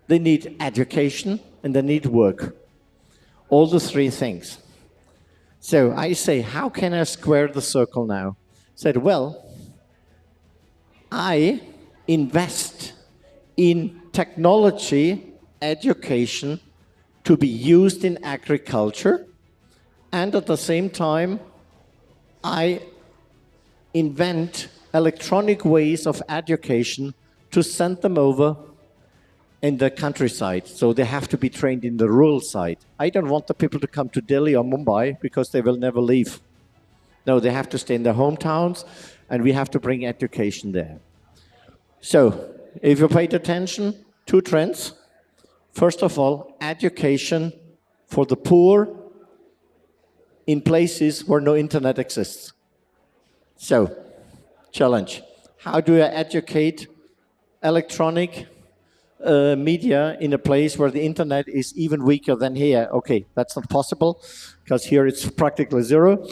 need education, and they need work. All the three things. So I say, how can I square the circle now? Said, well, I invest in technology, education, to be used in agriculture, and at the same time, I invent electronic ways of education to send them over in the countryside. So they have to be trained in the rural side. I don't want the people to come to Delhi or Mumbai because they will never leave. No, they have to stay in their hometowns, and we have to bring education there. So, if you paid attention, two trends. First of all, education for the poor in places where no internet exists. So, challenge. How do I educate electronic media in a place where the internet is even weaker than here? Okay, that's not possible, because here it's practically zero,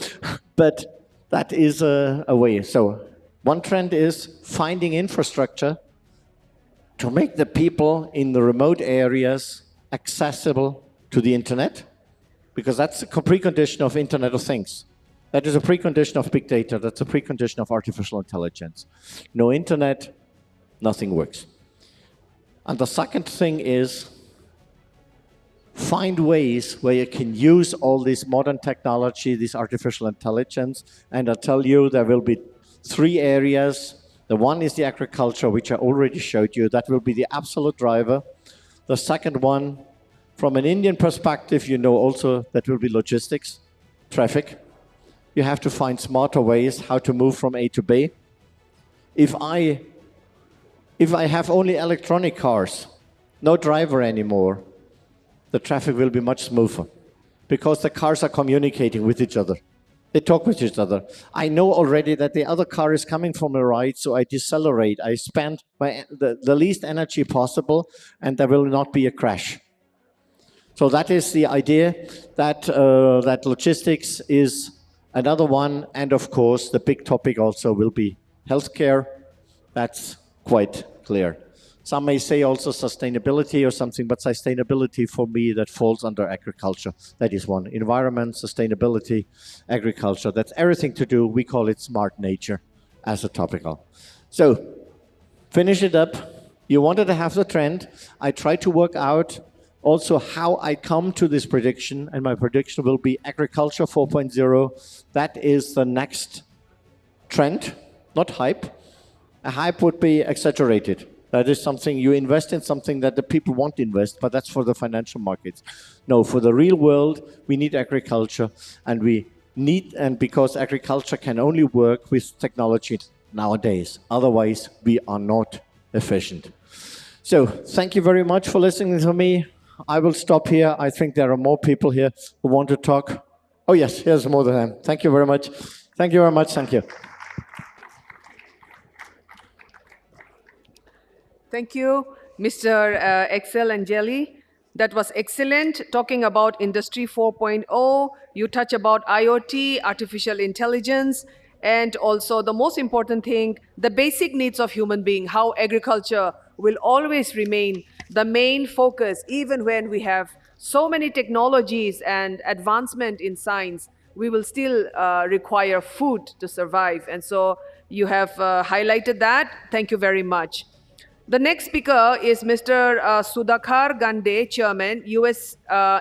but that is a way. So, one trend is finding infrastructure to make the people in the remote areas accessible to the internet, because that's a precondition of Internet of Things. That is a precondition of big data. That's a precondition of artificial intelligence. No internet, nothing works. And the second thing is find ways where you can use all this modern technology, this artificial intelligence, and I tell you there will be three areas. The one is the agriculture, which I already showed you. That will be the absolute driver. The second one, from an Indian perspective, you know also that will be logistics, traffic. You have to find smarter ways how to move from A to B. If I have only electronic cars, no driver anymore, the traffic will be much smoother because the cars are communicating with each other. They talk with each other. I know already that the other car is coming from the right, so I decelerate. I spend the least energy possible, and there will not be a crash. So that is the idea, that, that logistics is another one, and of course, the big topic also will be healthcare. That's quite clear. Some may say also sustainability or something, but sustainability for me, that falls under agriculture. That is one. Environment, sustainability, agriculture. That's everything to do. We call it smart nature as a topical. So, finish it up. You wanted to have the trend. I tried to work out also how I come to this prediction, and my prediction will be agriculture 4.0. That is the next trend, not hype. A hype would be exaggerated. That is something, you invest in something that the people want to invest, but that's for the financial markets. No, for the real world, we need agriculture, and because agriculture can only work with technology nowadays. Otherwise, we are not efficient. So, thank you very much for listening to me. I will stop here. I think there are more people here who want to talk. Oh yes, here's more than them. Thank you very much. Thank you very much. Thank you. Thank you, Mr. Axel, Angeli. That was excellent, talking about Industry 4.0. You touch about IoT, artificial intelligence, and also the most important thing, the basic needs of human being, how agriculture will always remain the main focus, even when we have so many technologies and advancement in science, we will still require food to survive. And so you have highlighted that. Thank you very much. The next speaker is Mr. Sudhakar Gande, Chairman, US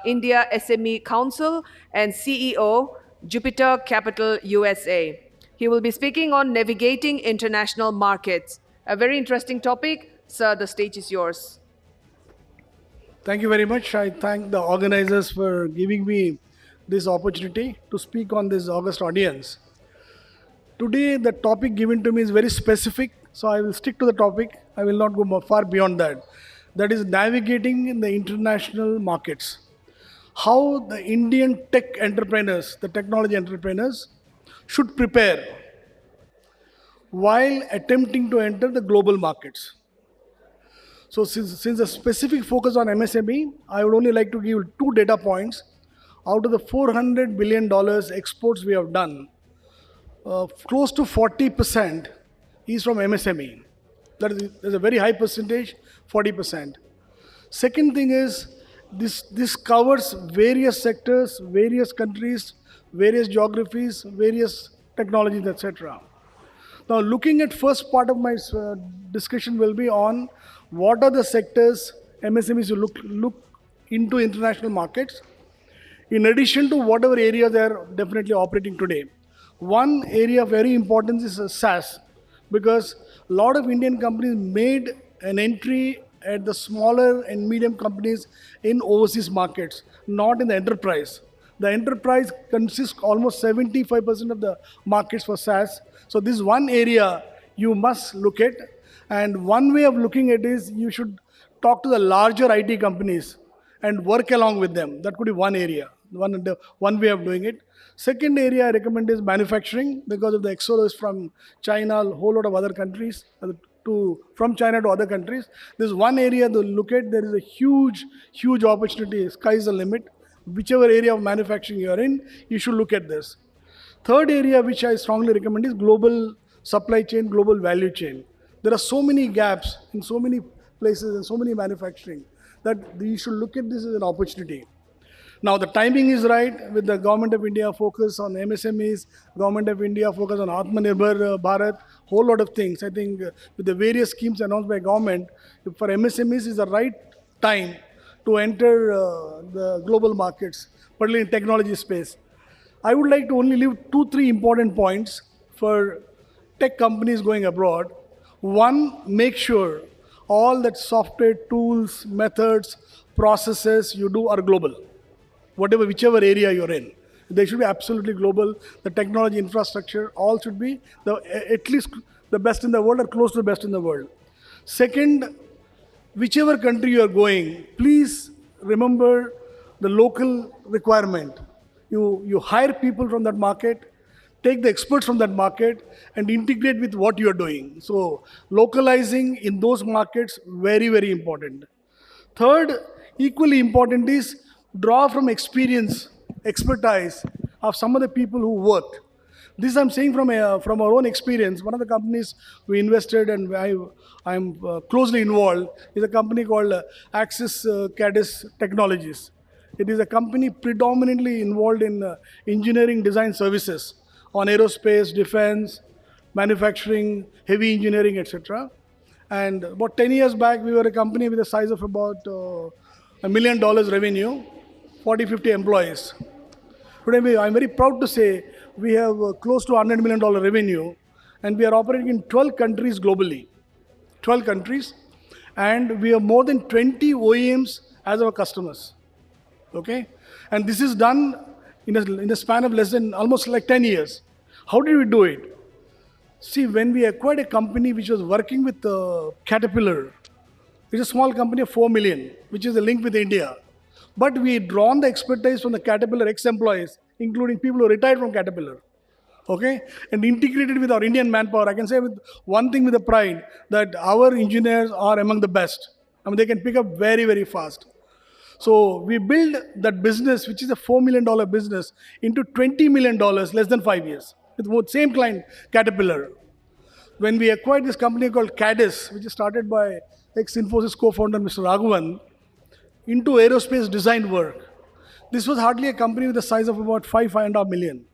India SME Council and CEO, Jupiter Capital USA. He will be speaking on navigating international markets. A very interesting topic. Sir, the stage is yours. Thank you very much. I thank the organizers for giving me this opportunity to speak on this august audience. Today, the topic given to me is very specific, so I will stick to the topic. I will not go far beyond that. That is navigating in the international markets. How the Indian tech entrepreneurs, the technology entrepreneurs, should prepare while attempting to enter the global markets. So since a specific focus on MSME, I would only like to give 2 data points. Out of the $400 billion exports we have done, close to 40% is from MSME. There's a very high percentage, 40%. Second thing is, this covers various sectors, various countries, various geographies, various technologies, etc. Now, looking at first part of my discussion will be on what are the sectors MSMEs will look into international markets, in addition to whatever areas they are definitely operating today. One area of very importance is SaaS, because a lot of Indian companies made an entry at the smaller and medium companies in overseas markets, not in the enterprise. The enterprise consists almost 75% of the markets for SaaS. So this is one area you must look at. And one way of looking at it is you should talk to the larger IT companies and work along with them. That could be one area, one way of doing it. Second area I recommend is manufacturing, because of the exodus from China, a whole lot of other countries, from China to other countries. There's one area to look at. There is a huge, huge opportunity. Sky is the limit. Whichever area of manufacturing you are in, you should look at this. Third area which I strongly recommend is global supply chain, global value chain. There are so many gaps in so many places and so many manufacturing that you should look at this as an opportunity. Now the timing is right with the Government of India focus on MSMEs, Government of India focus on Atmanirbhar Bharat, whole lot of things. I think with the various schemes announced by government, for MSMEs is the right time to enter the global markets, particularly in technology space. I would like to only leave 2-3 important points for tech companies going abroad. One, make sure all that software, tools, methods, processes you do are global. Whichever area you're in. They should be absolutely global. The technology infrastructure, all should be at least the best in the world or close to the best in the world. Second, whichever country you are going, please remember the local requirement. You hire people from that market, take the experts from that market and integrate with what you are doing. So localizing in those markets, very, very important. Third, equally important is draw from experience, expertise of some of the people who worked. This I'm saying from our own experience. One of the companies we invested and I'm closely involved is a company called Axel Cadis Technologies. It is a company predominantly involved in engineering design services on aerospace, defense, manufacturing, heavy engineering, etc. And about 10 years back, we were a company with a size of about $1 million revenue, 40-50 employees. Today, I'm very proud to say we have close to $100 million revenue, and we are operating in 12 countries globally. 12 countries, and we have more than 20 OEMs as our customers. Okay? And this is done in a span of less than almost like 10 years. How did we do it? See, when we acquired a company which was working with Caterpillar, it's a small company of 4 million, which is a link with India. But we drawn the expertise from the Caterpillar ex-employees, including people who retired from Caterpillar, okay? And integrated with our Indian manpower. I can say with one thing with a pride, that our engineers are among the best. I mean, they can pick up very, very fast. So we build that business, which is a $4 million business, into $20 million less than 5 years. With the same client, Caterpillar. When we acquired this company called Cadis, which is started by ex-Infosys co-founder Mr. Raghavan, into aerospace design work. This was hardly a company with a size of about 5.5 million.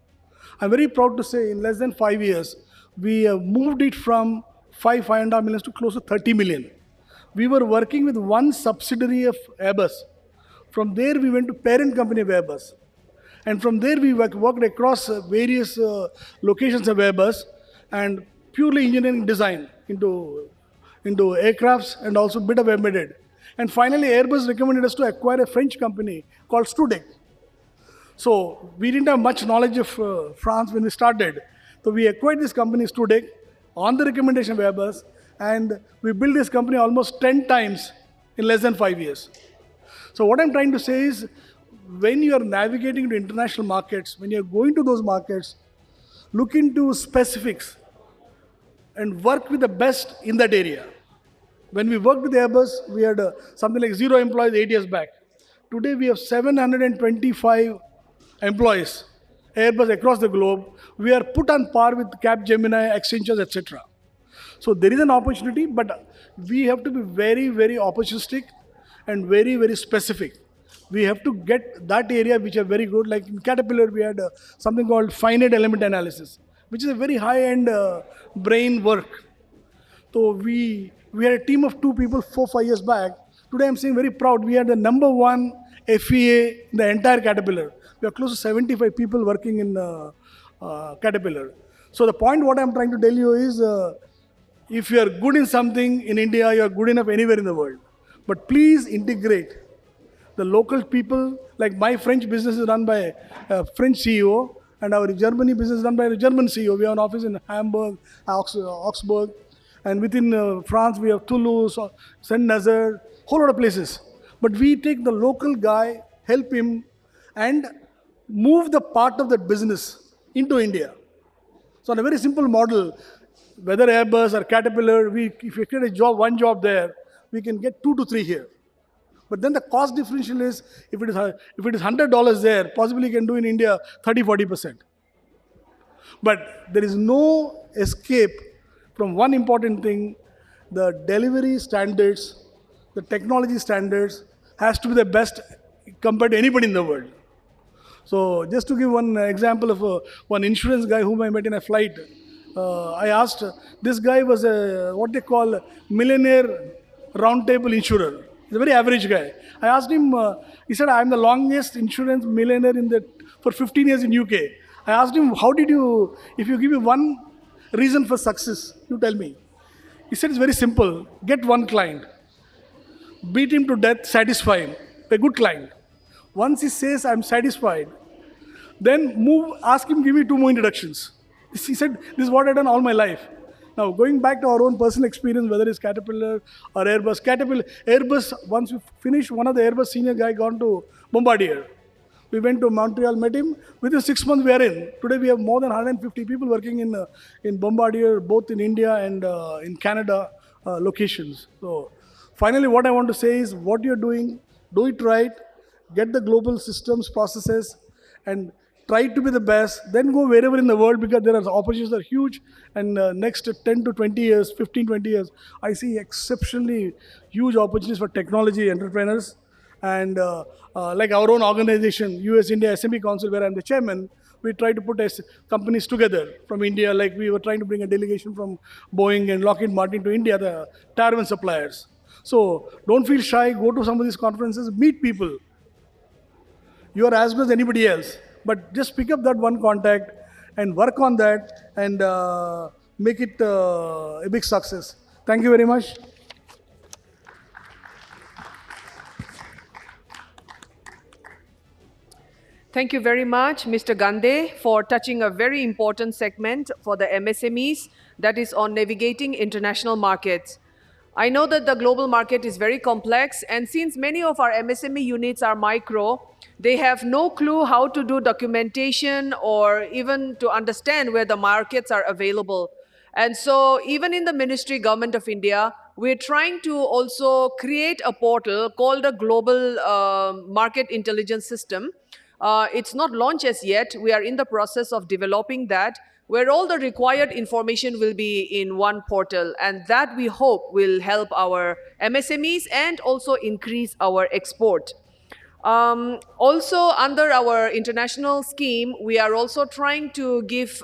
I'm very proud to say in less than 5 years, we have moved it from 5.5 million to close to 30 million. We were working with one subsidiary of Airbus. From there, we went to parent company of Airbus. And from there, we worked across various locations of Airbus and purely engineering design into aircrafts and also a bit of embedded. And finally, Airbus recommended us to acquire a French company called Studec. So we didn't have much knowledge of France when we started. So we acquired this company, Studec, on the recommendation of Airbus, and we built this company almost 10 times in less than 5 years. So what I'm trying to say is, when you are navigating to international markets, when you're going to those markets, look into specifics and work with the best in that area. When we worked with Airbus, we had something like 0 employees 8 years back. Today we have 725 employees, Airbus across the globe. We are put on par with Capgemini, Accenture, etc. So there is an opportunity, but we have to be very, very opportunistic and very, very specific. We have to get that area which are very good. Like in Caterpillar, we had something called finite element analysis, which is a very high-end brain work. So we had a team of 2 people 4-5 years back. Today I'm saying very proud, we had the #1 FEA in the entire Caterpillar. We are close to 75 people working in Caterpillar. So the point what I'm trying to tell you is, if you are good in something in India, you are good enough anywhere in the world. But please integrate the local people. Like my French business is run by a French CEO, and our Germany business is run by a German CEO. We have an office in Hamburg, Augsburg, and within France we have Toulouse, Saint-Nazaire, whole lot of places. But we take the local guy, help him, and move the part of that business into India. So on a very simple model, whether Airbus or Caterpillar, if we get a job, one job there, we can get 2 to 3 here. But then the cost differential is, if it is $100 there, possibly you can do in India 30-40%. But there is no escape from one important thing: the delivery standards, the technology standards has to be the best compared to anybody in the world. So just to give one example of one insurance guy whom I met in a flight, I asked, this guy was what they call millionaire roundtable insurer. He's a very average guy. I asked him, he said, I'm the longest insurance millionaire for 15 years in UK. I asked him, how did you, if you give me one reason for success, you tell me. He said, it's very simple. Get one client, beat him to death, satisfy him, a good client. Once he says, I'm satisfied, then ask him, give me 2 more introductions. He said, this is what I've done all my life. Now, going back to our own personal experience, whether it's Caterpillar or Airbus. Airbus, once we finished, one of the Airbus senior guy gone to Bombardier. We went to Montreal, met him. Within 6 months, we are in. Today, we have more than 150 people working in Bombardier, both in India and in Canada locations. So, finally, what I want to say is, what you're doing, do it right, get the global systems, processes, and try to be the best, then go wherever in the world, because there are opportunities that are huge, and next 10 to 20 years, 15, 20 years, I see exceptionally huge opportunities for technology entrepreneurs. And like our own organization, US-India SME Council, where I'm the chairman, we try to put companies together from India, like we were trying to bring a delegation from Boeing and Lockheed Martin to India, the Tier 1 suppliers. So don't feel shy, go to some of these conferences, meet people. You are as good as anybody else. But just pick up that one contact and work on that and make it a big success. Thank you very much. Thank you very much, Mr. Gande, for touching a very important segment for the MSMEs, that is on navigating international markets. I know that the global market is very complex, and since many of our MSME units are micro, they have no clue how to do documentation or even to understand where the markets are available. And so even in the Ministry, Government of India, we're trying to also create a portal called a Global Market Intelligence System. It's not launched as yet. We are in the process of developing that, where all the required information will be in one portal. And that we hope will help our MSMEs and also increase our export. Also, under our international scheme, we are also trying to give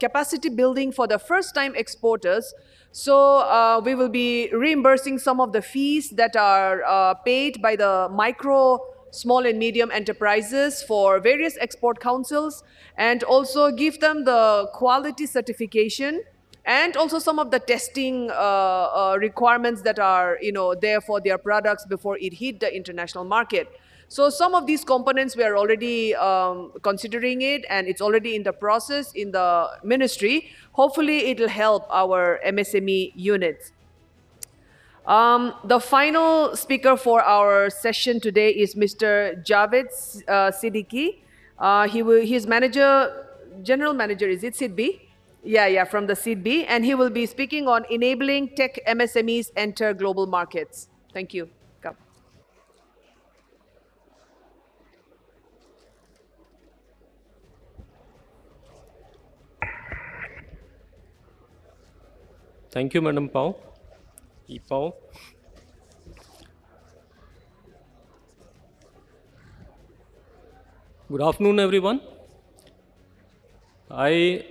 capacity building for the first-time exporters. So we will be reimbursing some of the fees that are paid by the micro, small and medium enterprises for various export councils, and also give them the quality certification and also some of the testing requirements that are there for their products before it hit the international market. So some of these components we are already considering it, and it's already in the process in the ministry. Hopefully it will help our MSME units. The final speaker for our session today is Mr. Javed Siddiqui. He is general manager, is it SIDBI? Yeah, from the SIDBI, and he will be speaking on enabling tech MSMEs enter global markets. Thank you. Come. Thank you, Madam Epao. Good afternoon, everyone. I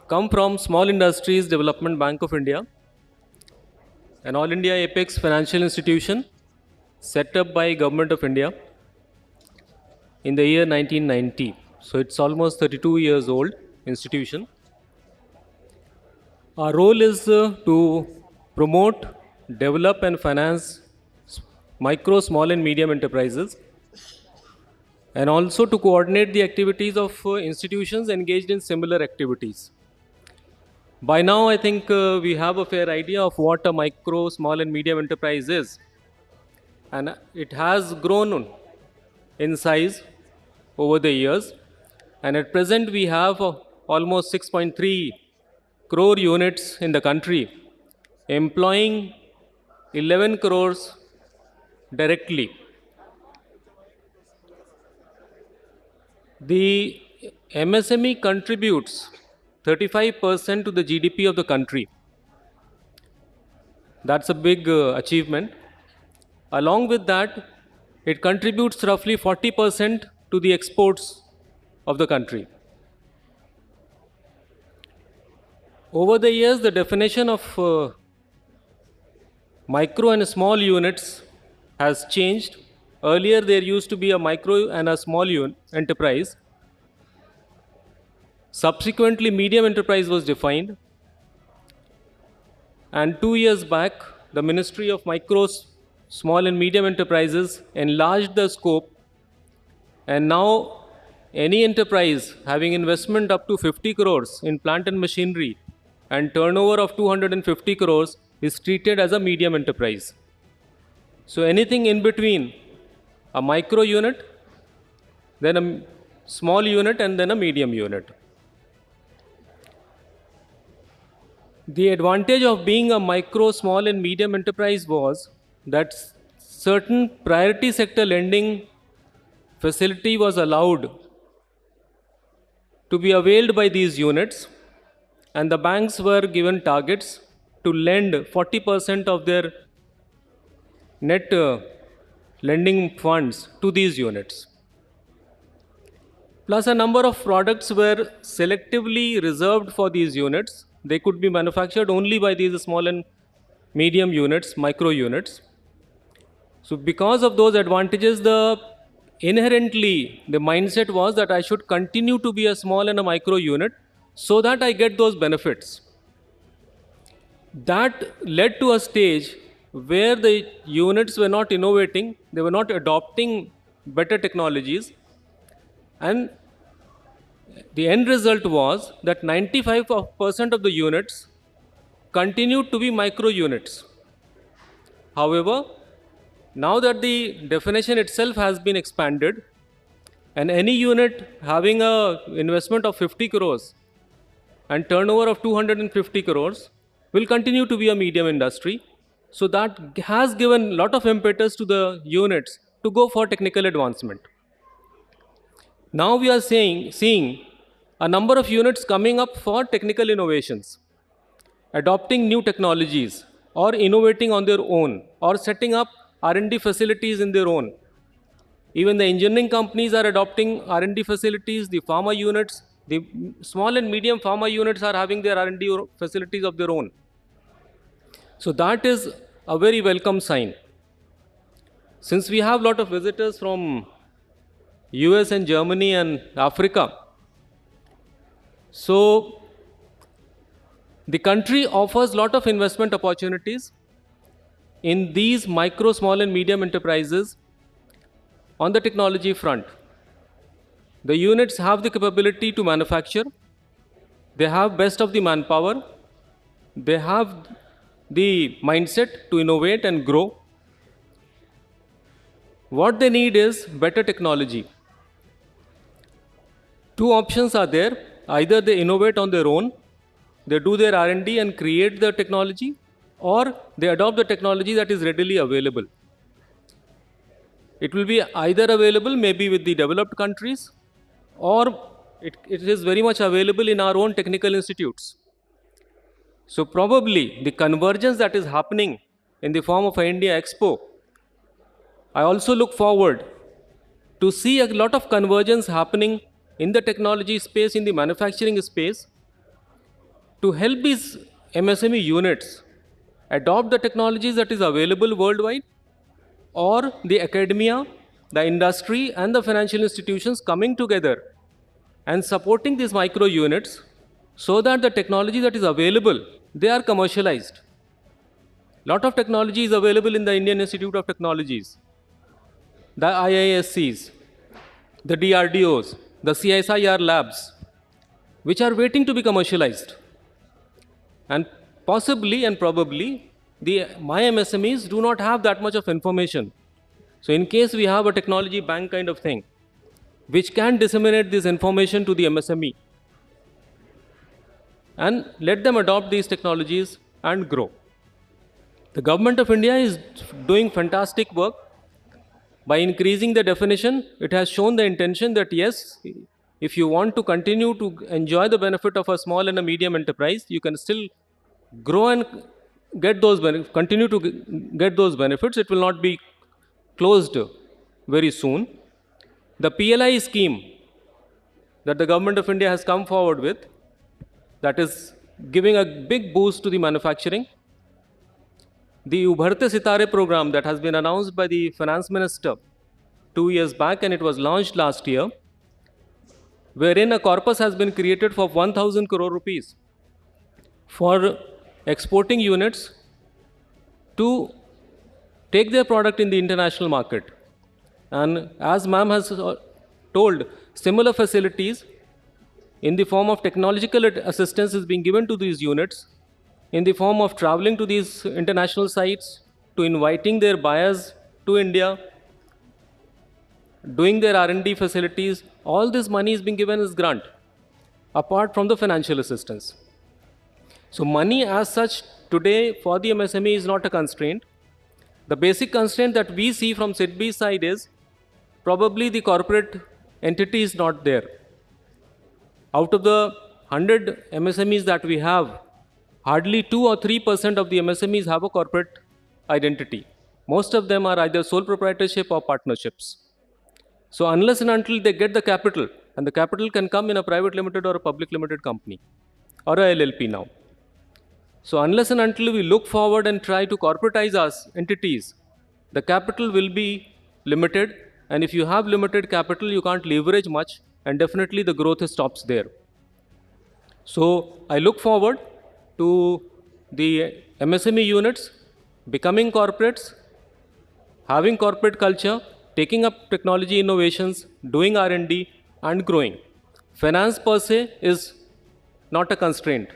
come from Small Industries Development Bank of India, an All India apex financial institution set up by Government of India in the year 1990. So it's almost 32 years old institution. Our role is to promote, develop and finance micro, small and medium enterprises, and also to coordinate the activities of institutions engaged in similar activities. By now, I think we have a fair idea of what a micro, small and medium enterprise is. And it has grown in size over the years. And at present, we have almost 6.3 crore units in the country, employing 11 crores directly. The MSME contributes 35% to the GDP of the country. That's a big achievement. Along with that, it contributes roughly 40% to the exports of the country. Over the years, the definition of micro and small units has changed. Earlier, there used to be a micro and a small enterprise. Subsequently, medium enterprise was defined. And 2 years back, the Ministry of Micro, Small and Medium Enterprises enlarged the scope. And now, any enterprise having investment up to 50 crores in plant and machinery and turnover of 250 crores is treated as a medium enterprise. So anything in between a micro unit, then a small unit, and then a medium unit. The advantage of being a micro, small and medium enterprise was that certain priority sector lending facility was allowed to be availed by these units, and the banks were given targets to lend 40% of their net lending funds to these units. Plus, a number of products were selectively reserved for these units. They could be manufactured only by these small and medium units, micro units. So because of those advantages, inherently the mindset was that I should continue to be a small and a micro unit so that I get those benefits. That led to a stage where the units were not innovating, they were not adopting better technologies, and the end result was that 95% of the units continued to be micro units. However, now that the definition itself has been expanded, and any unit having an investment of 50 crores and turnover of 250 crores will continue to be a medium industry, So that has given a lot of impetus to the units to go for technical advancement. Now we are seeing a number of units coming up for technical innovations, adopting new technologies or innovating on their own or setting up R&D facilities in their own. Even the engineering companies are adopting R&D facilities, the pharma units, the small and medium pharma units are having their R&D facilities of their own. So that is a very welcome sign. Since we have a lot of visitors from US and Germany and Africa, so the country offers a lot of investment opportunities in these micro, small and medium enterprises on the technology front. The units have the capability to manufacture, they have best of the manpower, they have the mindset to innovate and grow. What they need is better technology. Two options are there. Either they innovate on their own, they do their R&D and create the technology, or they adopt the technology that is readily available. It will be either available maybe with the developed countries, or it is very much available in our own technical institutes. So probably the convergence that is happening in the form of an India Expo, I also look forward to see a lot of convergence happening in the technology space, in the manufacturing space, to help these MSME units adopt the technologies that is available worldwide, or the academia, the industry and the financial institutions coming together and supporting these micro units so that the technology that is available, they are commercialized. Lot of technology is available in the Indian Institute of Technologies, the IISCs, the DRDOs, the CSIR labs, which are waiting to be commercialized. And possibly and probably, my MSMEs do not have that much of information. So in case we have a technology bank kind of thing, which can disseminate this information to the MSME and let them adopt these technologies and grow. The government of India is doing fantastic work. By increasing the definition, it has shown the intention that yes, if you want to continue to enjoy the benefit of a small and a medium enterprise, you can still grow and get those continue to get those benefits. It will not be closed very soon. The PLI scheme that the government of India has come forward with, that is giving a big boost to the manufacturing. The Ubharte Sitare program that has been announced by the finance minister 2 years back, and it was launched last year, wherein a corpus has been created for 1,000 crore rupees for exporting units to take their product in the international market. And as ma'am has told, similar facilities in the form of technological assistance is being given to these units in the form of traveling to these international sites, to inviting their buyers to India, doing their R&D facilities. All this money is being given as grant, apart from the financial assistance. So money as such today for the MSME is not a constraint. The basic constraint that we see from SIDBI's side is probably the corporate entity is not there. Out of the 100 MSMEs that we have, hardly 2 or 3% of the MSMEs have a corporate identity. Most of them are either sole proprietorship or partnerships. So unless and until they get the capital, and the capital can come in a private limited or a public limited company or a LLP now. So unless and until we look forward and try to corporatize our entities, the capital will be limited, and if you have limited capital, you can't leverage much, and definitely the growth stops there. So I look forward to the MSME units becoming corporates, having corporate culture, taking up technology innovations, doing R&D and growing. Finance per se is not a constraint.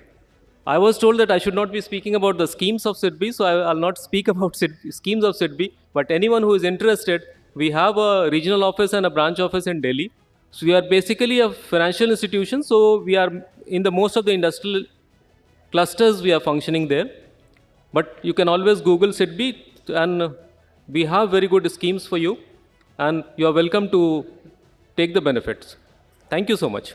I was told that I should not be speaking about the schemes of SIDBI, so I'll not speak about schemes of SIDBI, but anyone who is interested, we have a regional office and a branch office in Delhi. So we are basically a financial institution, so we are in the most of the industrial clusters we are functioning there. But you can always Google SIDBI, and we have very good schemes for you, and you are welcome to take the benefits. Thank you so much.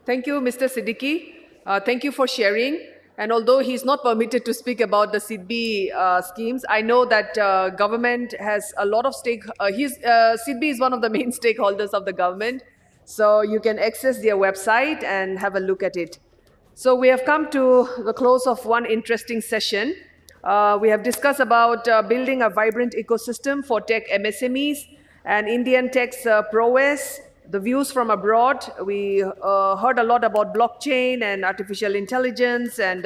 Thank you, Mr. Siddiqui. Thank you for sharing. And although he's not permitted to speak about the SIDBI schemes, I know that government has a lot of SIDBI is one of the main stakeholders of the government. So you can access their website and have a look at it. So we have come to the close of one interesting session. We have discussed about building a vibrant ecosystem for tech MSMEs and Indian tech's prowess, the views from abroad. We heard a lot about blockchain and artificial intelligence and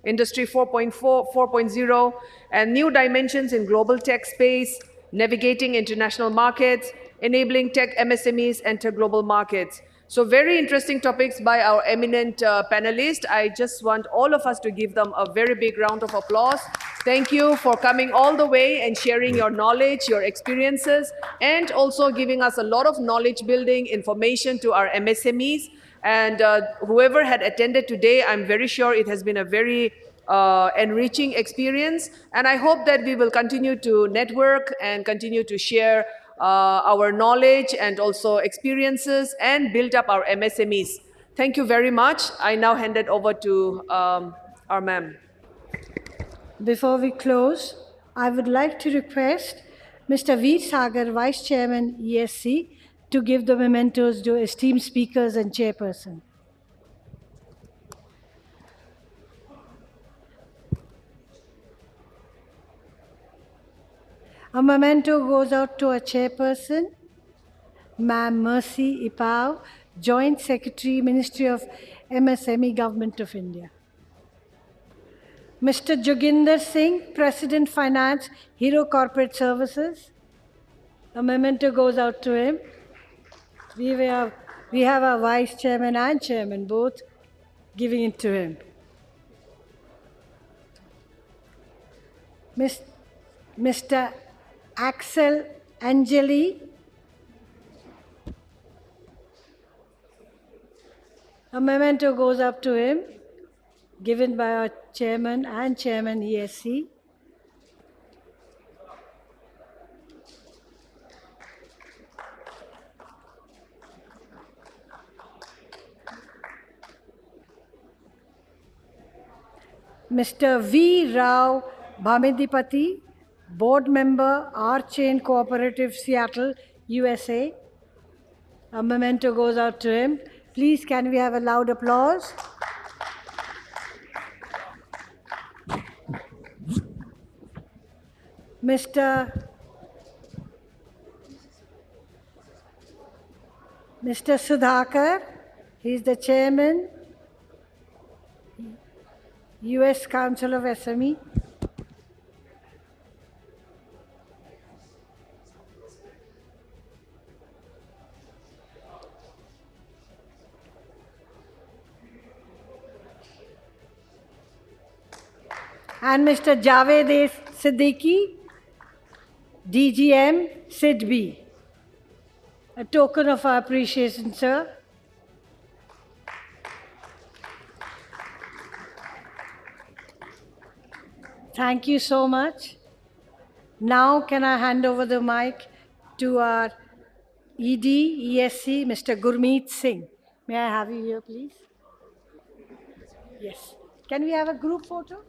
Industry 4.0 and new dimensions in global tech space, navigating international markets, enabling tech MSMEs enter global markets. So very interesting topics by our eminent panelists. I just want all of us to give them a very big round of applause. Thank you for coming all the way and sharing your knowledge, your experiences, and also giving us a lot of knowledge building information to our MSMEs. And whoever had attended today, I'm very sure it has been a very enriching experience. And I hope that we will continue to network and continue to share our knowledge and also experiences and build up our MSMEs. Thank you very much. I now hand it over to our ma'am. Before we close, I would like to request Mr. V. Sagar, Vice Chairman, ESC, to give the mementos to esteemed speakers and chairperson. A memento goes out to our chairperson, Ma'am Mercy Epao, Joint Secretary, Ministry of MSME, Government of India. Mr. Jogendra Singh, President Finance, Hero Corporate Services. A memento goes out to him. We have our Vice Chairman and Chairman both giving it to him. Mr. Axel, Angeli. A memento goes up to him, given by our Chairman and Chairman ESC. Mr. V. Rao Bhamidipati, Board Member, RChain Cooperative, Seattle, USA. A memento goes out to him. Please, can we have a loud applause? Mr. Sudhakar, he's the Chairman, US Council of SME. And Mr. Javed Siddiqui, DGM, SIDBI. A token of our appreciation, sir. Thank you so much. Now can I hand over the mic to our ED, ESC, Mr. Gurmeet Singh. May I have you here, please? Yes. Can we have a group photo?